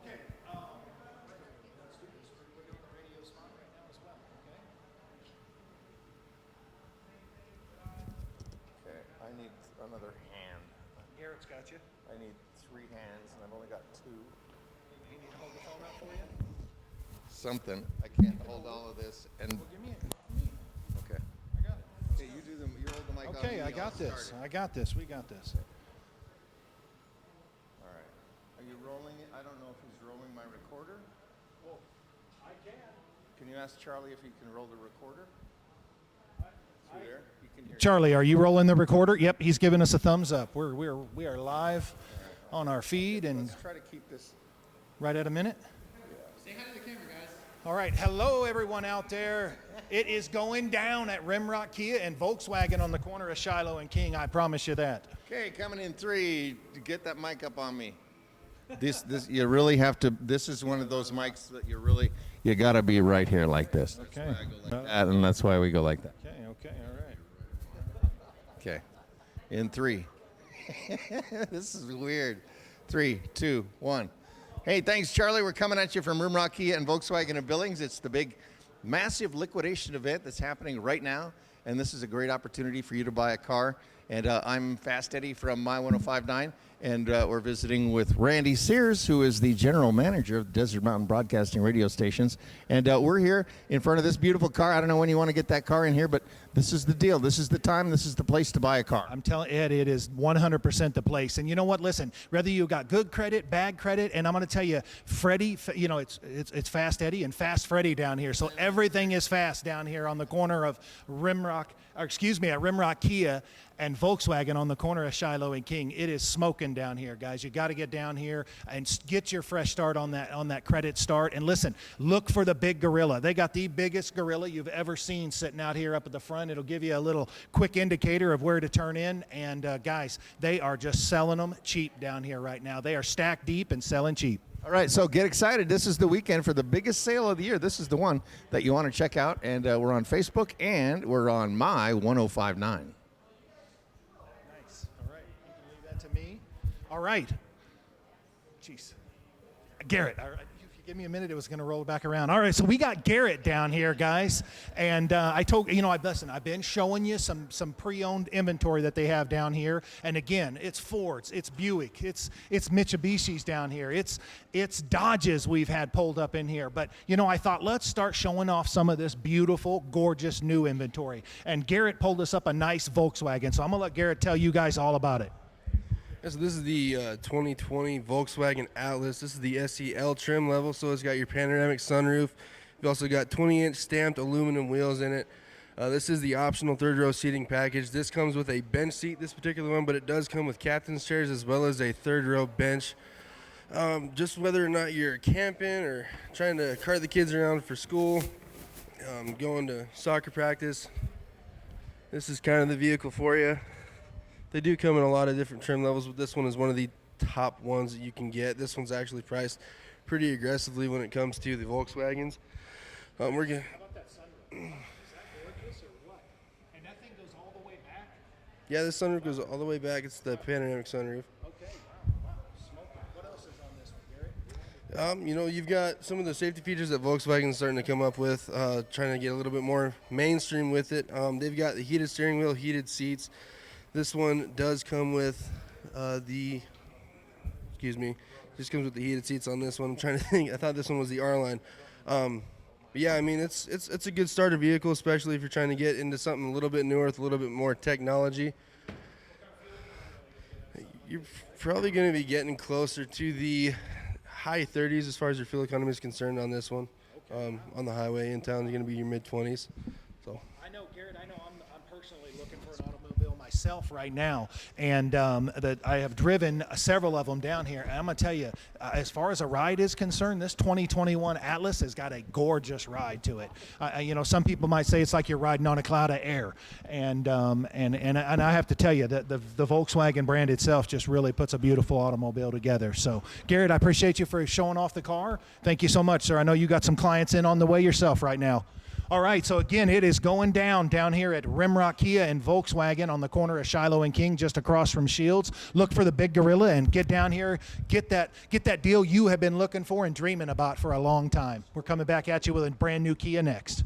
Okay. Let's do this. We're doing the radio spot right now as well. Okay. Okay. I need another hand. Garrett's got you. I need 3 hands, and I've only got 2. You need to hold the phone up for you? Something. I can't hold all of this. And Give me it. okay. I got it. Okay, you do them. You hold the mic on. Okay, me, I I'll got start this. it. I got this. We got this. All right. Are you rolling it? I don't know if he's rolling my recorder. Well, I can. Can you ask Charlie if he can roll the recorder? Through there? He can hear. Charlie, are you rolling the recorder? Yep, he's giving us a thumbs up. We are live on our feed and Let's try to keep this. right at a minute. Say hi to the camera, guys. All right, hello everyone out there. It is going down at Rimrock Kia and Volkswagen on the corner of Shiloh and King. I promise you that. Okay, coming in 3. Get that mic up on me. This you really have to. This is one of those mics that you got to be right here like this. Okay. That's why I go like that, and that's why we go like that. Okay, all right. Okay, in 3. This is weird. 3, 2, 1. Hey, thanks, Charlie. We're coming at you from Rimrock Kia and Volkswagen of Billings. It's the big, massive liquidation event that's happening right now, and this is a great opportunity for you to buy a car. And I'm Fast Eddie from My 1059, and we're visiting with Randy Sears, who is the general manager of Desert Mountain Broadcasting radio stations. And we're here in front of this beautiful car. I don't know when you want to get that car in here, but this is the deal. This is the time. This is the place to buy a car. I'm telling Ed, it is 100% the place. And you know what? Listen, whether you got good credit, bad credit, and I'm going to tell you, Freddie, you know, it's Fast Eddie and Fast Freddie down here. So everything is fast down here on the corner of at Rimrock Kia and Volkswagen on the corner of Shiloh and King. It is smoking down here, guys. You got to get down here and get your fresh start on that credit start. And listen, look for the big gorilla. They got the biggest gorilla you've ever seen sitting out here up at the front. It'll give you a little quick indicator of where to turn in. And guys, they are just selling them cheap down here right now. They are stacked deep and selling cheap. All right, so get excited. This is the weekend for the biggest sale of the year. This is the one that you want to check out. And we're on Facebook, and we're on My 1059. Nice. All right. You can leave that to me. All right. Jeez. Garrett, all right. If you give me a minute, it was going to roll back around. All right, so we got Garrett down here, guys. And I told, you know, I've been showing you some pre-owned inventory that they have down here. And again, it's Fords, it's Buick, it's Mitsubishis down here. It's Dodges we've had pulled up in here. But, you know, I thought, let's start showing off some of this beautiful, gorgeous new inventory. And Garrett pulled us up a nice Volkswagen. So I'm going to let Garrett tell you guys all about it. So this is the 2020 Volkswagen Atlas. This is the SEL trim level, so it's got your panoramic sunroof. You've also got 20-inch stamped aluminum wheels in it. This is the optional third-row seating package. This comes with a bench seat, this particular one, but it does come with captain's chairs as well as a third-row bench. Just whether or not you're camping or trying to cart the kids around for school, going to soccer practice, this is kind of the vehicle for you. They do come in a lot of different trim levels, but this one is one of the top ones that you can get. This one's actually priced pretty aggressively when it comes to the Volkswagens. How about that sunroof? Is that gorgeous or what? And that thing goes all the way back? Yeah, this sunroof goes all the way back. It's the panoramic sunroof. Okay, wow, smoking. What else is on this one, Garrett? You know, you've got some of the safety features that Volkswagen's starting to come up with, trying to get a little bit more mainstream with it. They've got the heated steering wheel, heated seats. This one does come with just comes with the heated seats on this one. I'm trying to think. I thought this one was the R-Line. But yeah, I mean, it's a good starter vehicle, especially if you're trying to get into something a little bit newer with a little bit more technology. You're probably going to be getting closer to the high 30s as far as your fuel economy is concerned on this one. On the highway in town, you're going to be your mid-20s. So. I know, Garrett, I'm personally looking for an automobile myself right now, and that I have driven several of them down here. And I'm going to tell you, as far as a ride is concerned, this 2021 Atlas has got a gorgeous ride to it. You know, some people might say it's like you're riding on a cloud of air, and I have to tell you that the Volkswagen brand itself just really puts a beautiful automobile together. So, Garrett, I appreciate you for showing off the car. Thank you so much, sir. I know you got some clients in on the way yourself right now. All right, so again, it is going down here at Rimrock Kia and Volkswagen on the corner of Shiloh and King, just across from Shields. Look for the big gorilla and get down here, get that deal you have been looking for and dreaming about for a long time. We're coming back at you with a brand new Kia next.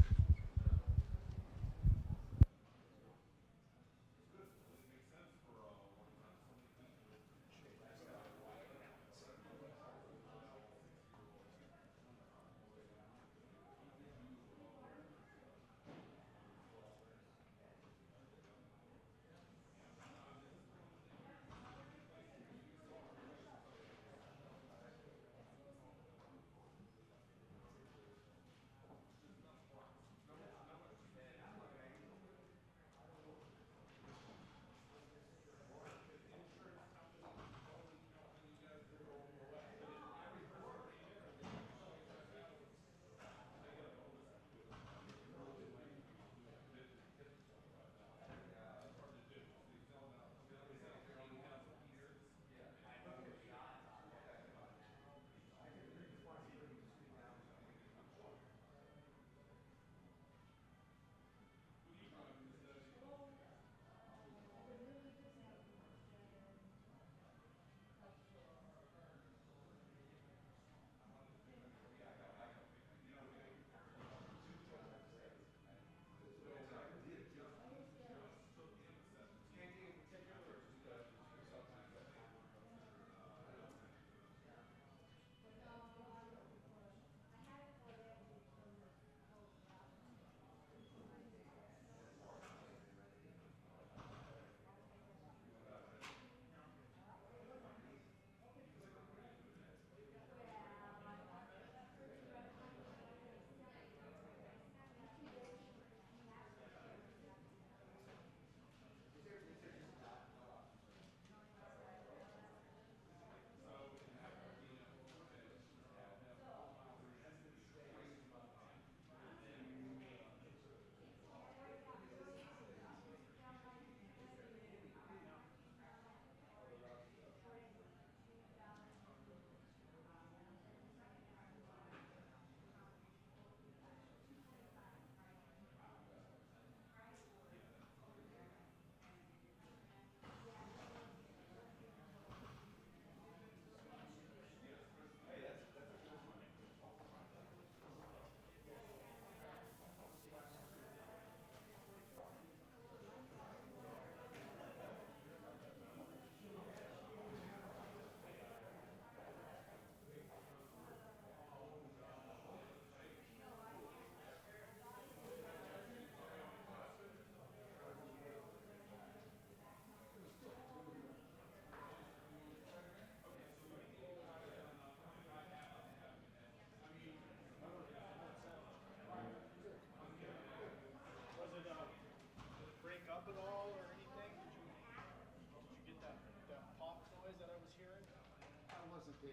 We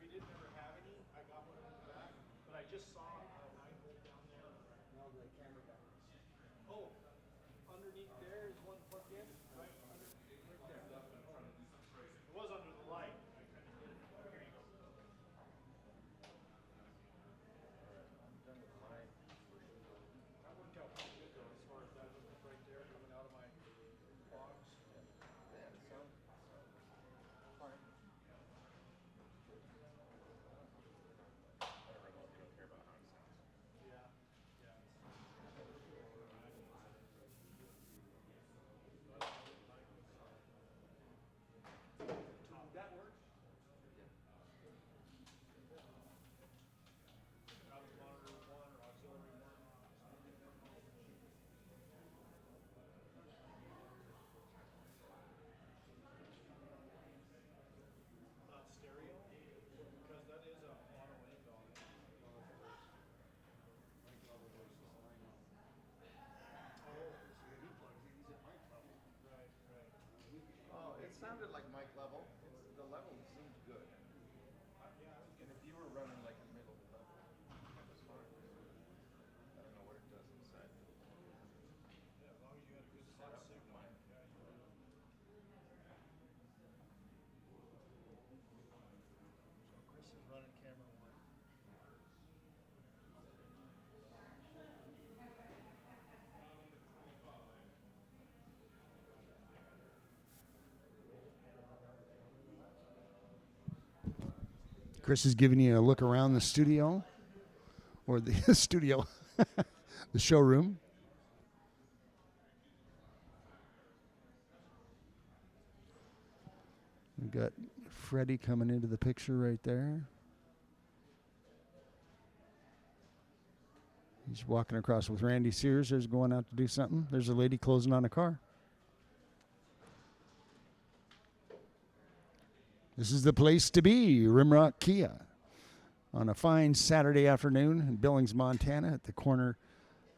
didn't ever have any. I got one in the back, but I just saw a 9-volt down there. No, the camera batteries. Oh, underneath there is one plugged in, right under, right there. It was under the light. I kind of did it. Here you go. That worked out pretty good though, as far as that hook right there coming out of my box. That works. That was monitor 1 or auxiliary 1. Stereo, because that is a mono end on it. Right, right. Oh, it sounded like mic level. The level seemed good. And if you were running like the middle of the level, that was fine. I don't know what it does inside. Yeah, as long as you had a good sound signal. Yeah, you were. So Chris is running camera 1. Chris is giving you a look around the studio, or the studio, the showroom. We've got Freddie coming into the picture right there. He's walking across with Randy Sears. There's going out to do something. There's a lady closing on a car. This is the place to be, Rimrock Kia, on a fine Saturday afternoon in Billings, Montana, at the corner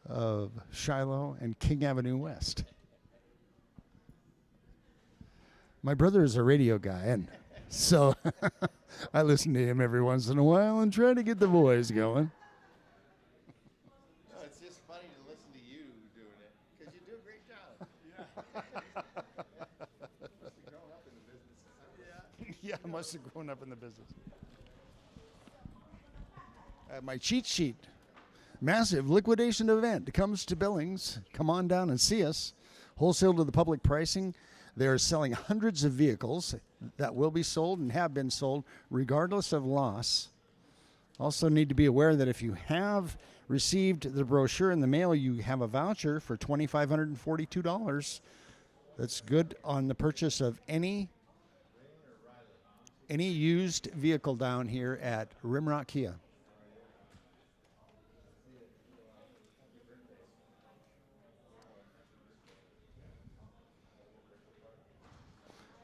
of Shiloh and King Avenue West. My brother is a radio guy, and so I listen to him every once in a while and try to get the voice going. No, it's just funny to listen to you doing it because you do a great job. Yeah. Yeah, I must have grown up in the business. My cheat sheet. Massive liquidation event comes to Billings. Come on down and see us. Wholesale to the public pricing. They are selling hundreds of vehicles that will be sold and have been sold regardless of loss. Also need to be aware that if you have received the brochure in the mail, you have a voucher for $2,542. That's good on the purchase of any used vehicle down here at Rimrock Kia.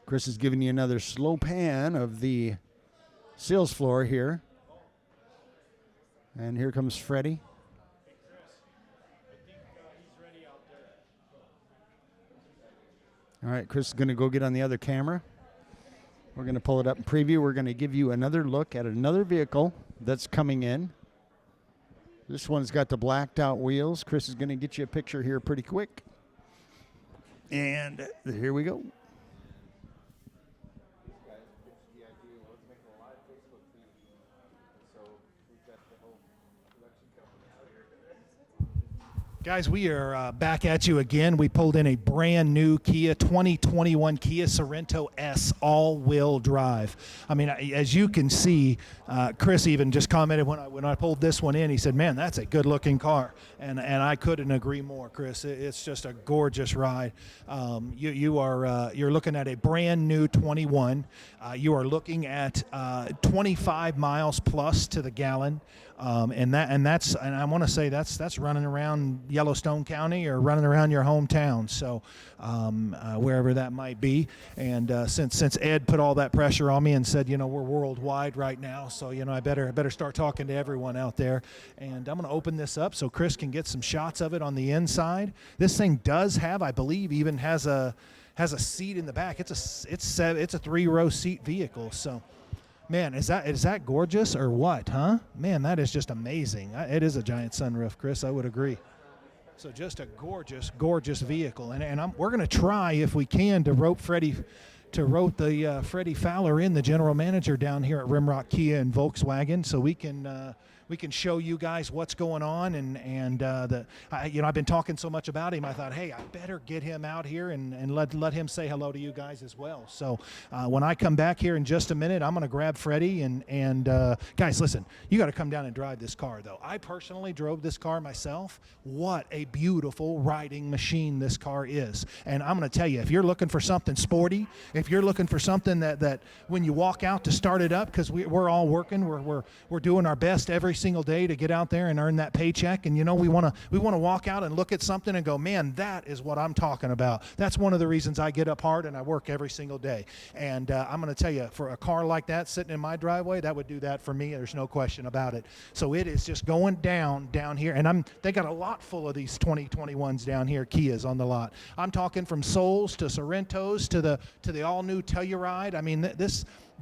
Chris is giving you another slow pan of the sales floor here. And here comes Freddie. Hey Chris, I think he's ready out there. All right, Chris is going to go get on the other camera. We're going to pull it up and preview. We're going to give you another look at another vehicle that's coming in. This one's got the blacked out wheels. Chris is going to get you a picture here pretty quick. And here we go. Guys, we are back at you again. We pulled in a brand new Kia 2021 Kia Sorento S all-wheel drive. I mean, as you can see, Chris even just commented when I pulled this one in. He said, "Man, that's a good-looking car," and I couldn't agree more, Chris. It's just a gorgeous ride. You're looking at a brand new 21. You are looking at 25 miles plus to the gallon, and I want to say that's running around Yellowstone County or running around your hometown, so wherever that might be. And since Ed put all that pressure on me and said, we're worldwide right now, so I better start talking to everyone out there. And I'm going to open this up so Chris can get some shots of it on the inside. This thing does have, I believe, even has a seat in the back. It's a 3-row seat vehicle. So, man, is that gorgeous or what, huh? Man, that is just amazing. It is a giant sunroof, Chris. I would agree. So just a gorgeous, gorgeous vehicle. And we're going to try, if we can, to rope Freddie Fowler in, the general manager down here at Rimrock Kia and Volkswagen, so we can show you guys what's going on. And I've been talking so much about him, I thought, hey, I better get him out here and let him say hello to you guys as well. So when I come back here in just a minute, I'm going to grab Freddie and guys, listen, you got to come down and drive this car, though. I personally drove this car myself. What a beautiful riding machine this car is. And I'm going to tell you, if you're looking for something sporty, if you're looking for something that when you walk out to start it up, because we're all working, we're doing our best every single day to get out there and earn that paycheck, and we want to walk out and look at something and go, man, that is what I'm talking about. That's one of the reasons I get up hard and I work every single day. And I'm going to tell you, for a car like that sitting in my driveway, that would do that for me. There's no question about it. So it is just going down here, and they got a lot full of these 2021s down here, Kias on the lot. I'm talking from Souls to Sorrentos to the all-new Telluride. I mean,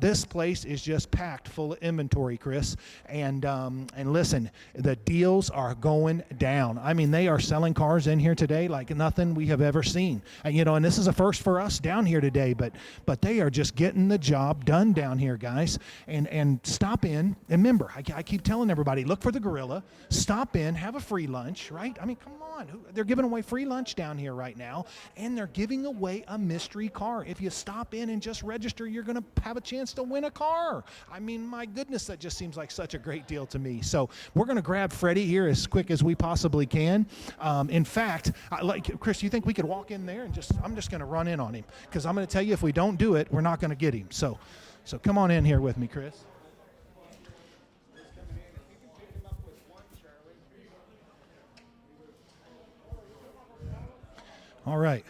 this place is just packed full of inventory, Chris. And listen, the deals are going down. I mean, they are selling cars in here today like nothing we have ever seen. And this is a first for us down here today, but they are just getting the job done down here, guys. And stop in. And remember, I keep telling everybody, look for the Gorilla. Stop in, have a free lunch, right? I mean, come on. They're giving away free lunch down here right now, and they're giving away a mystery car. If you stop in and just register, you're going to have a chance to win a car. I mean, my goodness, that just seems like such a great deal to me. So we're going to grab Freddie here as quick as we possibly can. In fact, Chris, you think we could walk in there and I'm just going to run in on him, because I'm going to tell you, if we don't do it, we're not going to get him. So come on in here with me, Chris. All right.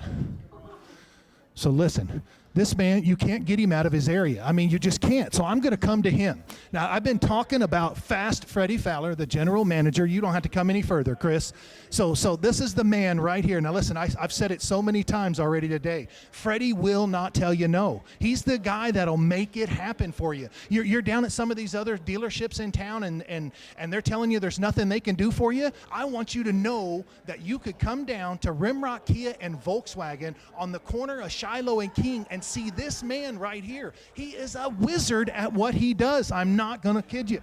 So listen, this man, you can't get him out of his area. I mean, you just can't. So I'm going to come to him. Now, I've been talking about Fast Freddie Fowler, the general manager. You don't have to come any further, Chris. So this is the man right here. Now, listen, I've said it so many times already today. Freddie will not tell you no. He's the guy that'll make it happen for you. You're down at some of these other dealerships in town, and they're telling you there's nothing they can do for you. I want you to know that you could come down to Rimrock Kia and Volkswagen on the corner of Shiloh and King and see this man right here. He is a wizard at what he does. I'm not going to kid you.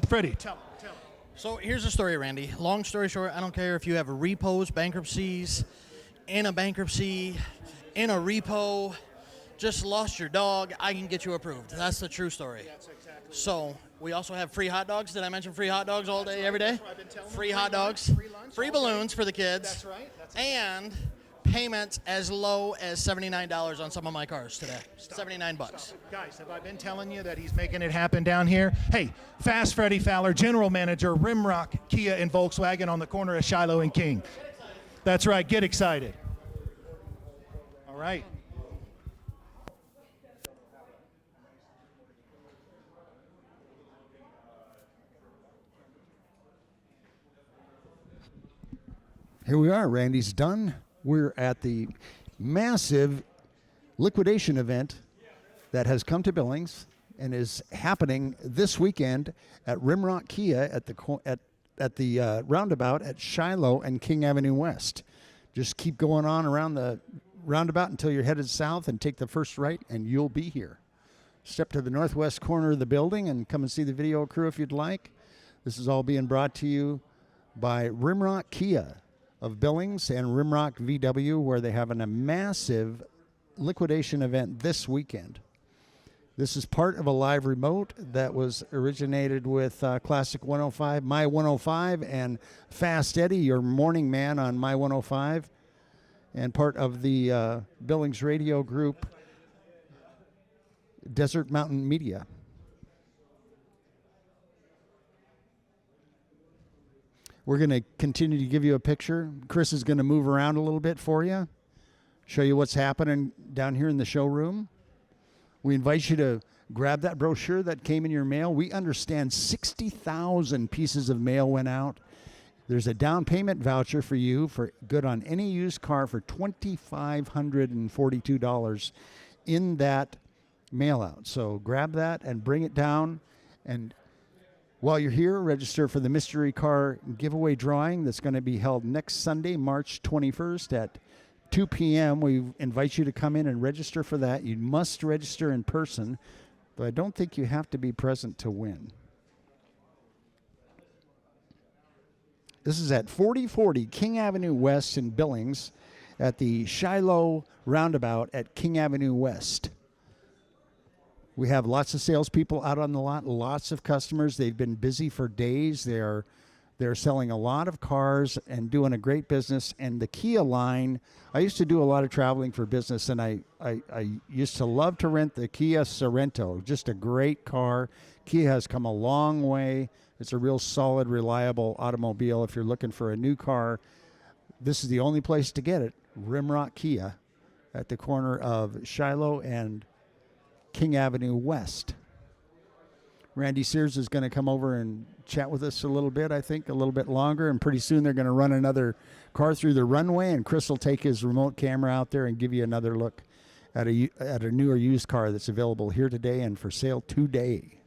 Freddie, tell him. So here's the story, Randy. Long story short, I don't care if you have repos, bankruptcies, in a bankruptcy, in a repo, just lost your dog, I can get you approved. That's the true story. That's exactly. So we also have free hot dogs. Did I mention free hot dogs all day, every day? That's what I've been telling Free them. hot dogs, free lunch, free balloons for the kids. That's right. And payments as low as $79 on some of my cars today. $79. Guys, have I been telling you that he's making it happen down here? Hey, Fast Freddie Fowler, general manager, Rimrock Kia and Volkswagen on the corner of Shiloh and King. That's right. Get excited. All right. Here we are. Randy's done. We're at the massive liquidation event that has come to Billings and is happening this weekend at Rimrock Kia at the roundabout at Shiloh and King Avenue West. Just keep going on around the roundabout until you're headed south and take the first right, and you'll be here. Step to the northwest corner of the building and come and see the video crew if you'd like. This is all being brought to you by Rimrock Kia of Billings and Rimrock VW, where they have a massive liquidation event this weekend. This is part of a live remote that was originated with Classic 105, My 105, and Fast Eddie, your morning man on My 105, and part of the Billings radio group, Desert Mountain Media. We're going to continue to give you a picture. Chris is going to move around a little bit for you, show you what's happening down here in the showroom. We invite you to grab that brochure that came in your mail. We understand 60,000 pieces of mail went out. There's a down payment voucher for you for good on any used car for $2,542 in that mail out. So grab that and bring it down. And while you're here, register for the mystery car giveaway drawing that's going to be held next Sunday, March 21st at 2 p.m. We invite you to come in and register for that. You must register in person, but I don't think you have to be present to win. This is at 4040 King Avenue West in Billings at the Shiloh Roundabout at King Avenue West. We have lots of salespeople out on the lot, lots of customers. They've been busy for days. They're selling a lot of cars and doing a great business. And the Kia line, I used to do a lot of traveling for business, and I used to love to rent the Kia Sorento, just a great car. Kia has come a long way. It's a real solid, reliable automobile. If you're looking for a new car, this is the only place to get it, Rimrock Kia at the corner of Shiloh and King Avenue West. Randy Sears is going to come over and chat with us a little bit, I think, a little bit longer. And pretty soon they're going to run another car through the runway, and Chris will take his remote camera out there and give you another look at a new or used car that's available here today and for sale today.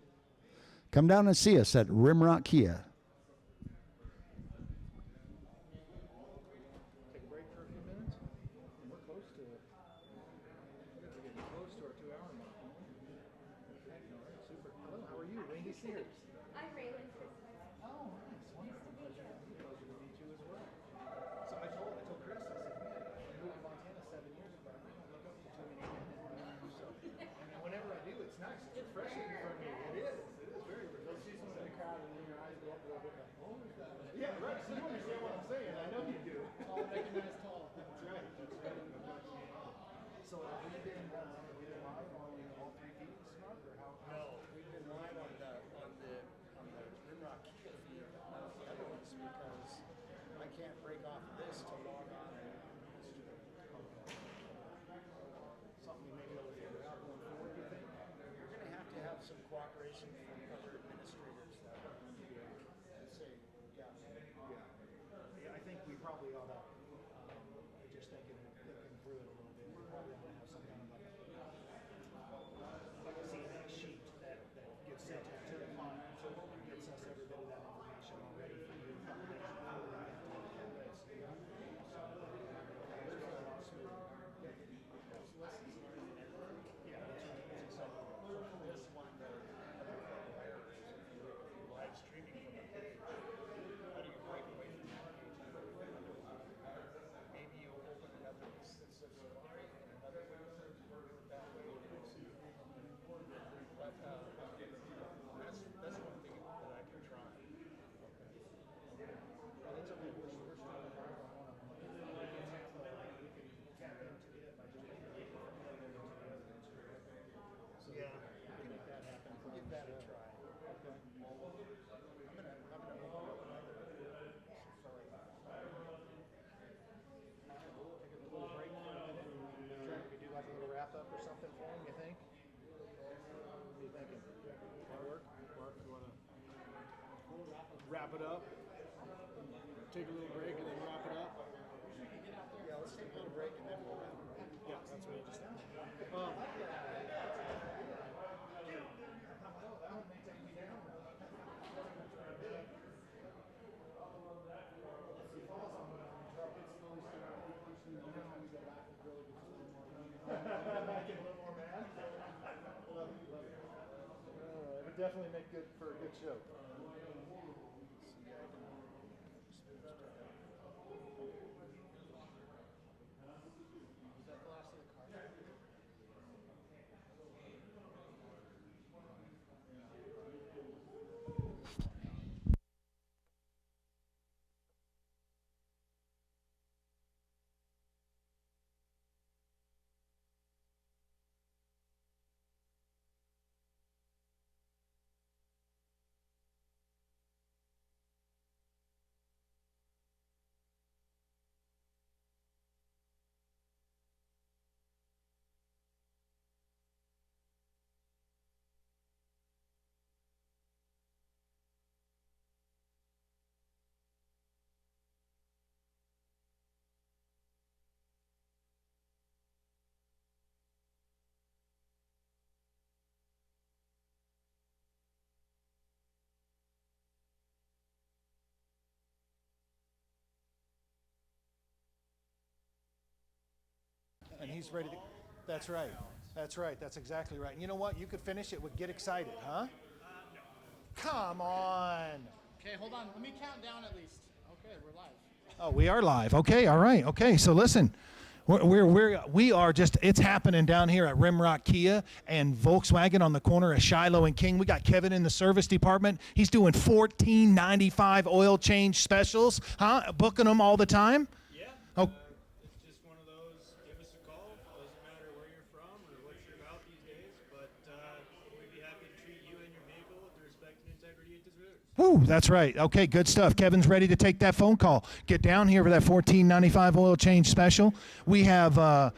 Come down and see us at Rimrock Kia. Take a break for a few minutes. We're close to it. We're getting close to our 2-hour mark. All right, super. Hello, how are you? Randy Sears. I'm Raylan. Oh, nice. Wonderful. Pleasure to meet you as well. So I told Chris, I said, man, I moved to Montana 7 years ago. I don't look up to too many women. So, I mean, whenever I do, it's nice. It's refreshing for me. It is. It is very refreshing. You'll see someone in the crowd and then your eyes go up a little bit like, oh, is that? Yeah, right. So you understand what I'm saying. I know you do. Tall, recognized tall. That's right. That's right. So have we been live on all 3 feet smart, or how? No, we've been live on the Rimrock Kia feed, not the other ones, because I can't break off this to log on. Something we may be able to figure out going forward, you think? You're going to have some cooperation from other administrators that say, yeah. Yeah, I think we probably ought to, just thinking through it a little bit, we probably ought to have some kind of like a CNX sheet that gets sent to the client, so it gets us every bit of that information already for you. Live streaming from a page. How do you break away from that page? Maybe you open another instance of Safari and another browser that way. But that's one thing that I can try. Well, that's okay. We're still live on one of them. We can tap into it by just making it so Yeah, we can make that happen. give that a try. I'm gonna open up another Safari. Take a little break for a minute. Try to do like a little wrap up or something for him, you think? What are you thinking? That work? Mark, you want to wrap it up? Take a little break and then wrap it up? Yeah, let's take a little break and then we'll wrap it up. Yeah, that's what I just thought. It would definitely make good for a good show. he's ready to. That's right. That's right. That's exactly right. And you know what? You could finish it with "Get Excited," huh? Come on. Okay, hold on. Let me count down at least. Okay, we're live. Oh, we are live. Okay, all right. Okay, so listen. We are just, it's happening down here at Rimrock Kia and Volkswagen on the corner of Shiloh and King. We got Kevin in the service department. He's doing $14.95 oil change specials, huh? Booking them all the time? Yeah. Oh. It's just one of those, give us a call. Doesn't matter where you're from or what you're about these days, but we'd be happy to treat you and your vehicle with the respect and integrity it deserves. Woo, that's right. Okay, good stuff. Kevin's ready to take that phone call. Get down here for that $14.95 oil change special. We have, I'm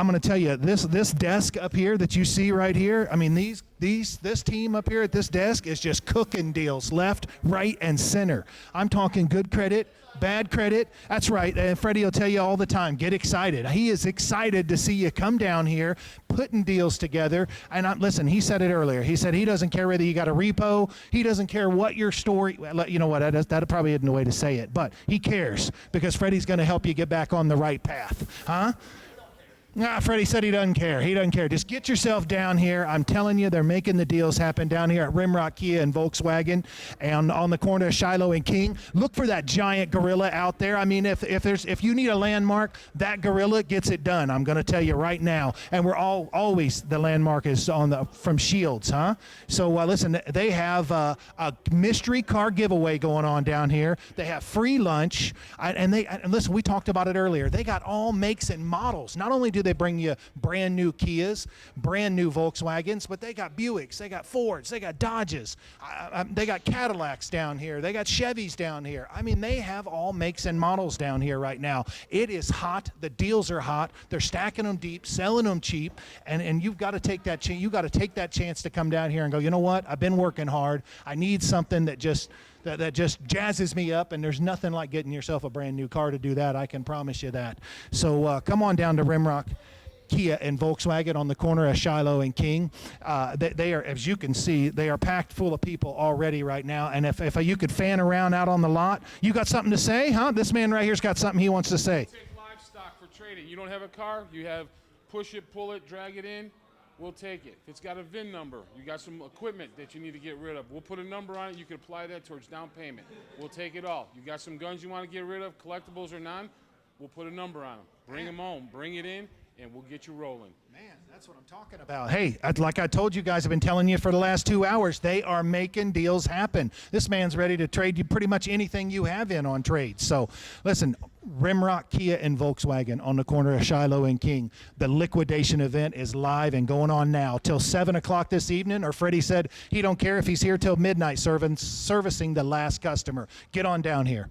going to tell you, this desk up here that you see right here, I mean, this team up here at this desk is just cooking deals left, right, and center. I'm talking good credit, bad credit. That's right. And Freddie will tell you all the time, get excited. He is excited to see you come down here, putting deals together. And listen, he said it earlier. He said he doesn't care whether you got a repo. He doesn't care what your story. Well, you know what? That probably isn't the way to say it, but he cares because Freddie's going to help you get back on the right path, huh? Nah, Freddie said he doesn't care. He doesn't care. Just get yourself down here. I'm telling you, they're making the deals happen down here at Rimrock Kia and Volkswagen and on the corner of Shiloh and King. Look for that giant gorilla out there. I mean, if you need a landmark, that gorilla gets it done. I'm going to tell you right now. And we're always, the landmark is from Shields, huh? So listen, they have a mystery car giveaway going on down here. They have free lunch. And listen, we talked about it earlier. They got all makes and models. Not only do they bring you brand new Kias, brand new Volkswagens, but they got Buicks, they got Fords, they got Dodges, they got Cadillacs down here, they got Chevys down here. I mean, they have all makes and models down here right now. It is hot. The deals are hot. They're stacking them deep, selling them cheap, and you've got to take that chance. You got to take that chance to come down here and go, you know what? I've been working hard. I need something that just jazzes me up, and there's nothing like getting yourself a brand new car to do that. I can promise you that. So come on down to Rimrock Kia and Volkswagen on the corner of Shiloh and King. They are, as you can see, they are packed full of people already right now. And if you could fan around out on the lot, you got something to say, huh? This man right here's got something he wants to say. Take livestock for trading. You don't have a car, you have push it, pull it, drag it in. We'll take it. If it's got a VIN number, you got some equipment that you need to get rid of, we'll put a number on it. You can apply that towards down payment. We'll take it all. You got some guns you want to get rid of, collectibles or none, we'll put a number on them. Bring them home, bring it in, and we'll get you rolling. Man, that's what I'm talking about. Hey, like I told you guys, I've been telling you for the last 2 hours, they are making deals happen. This man's ready to trade you pretty much anything you have in on trades. So listen, Rimrock Kia and Volkswagen on the corner of Shiloh and King. The liquidation event is live and going on now till 7 o'clock this evening, or Freddie said he don't care if he's here till midnight servicing the last customer. Get on down here.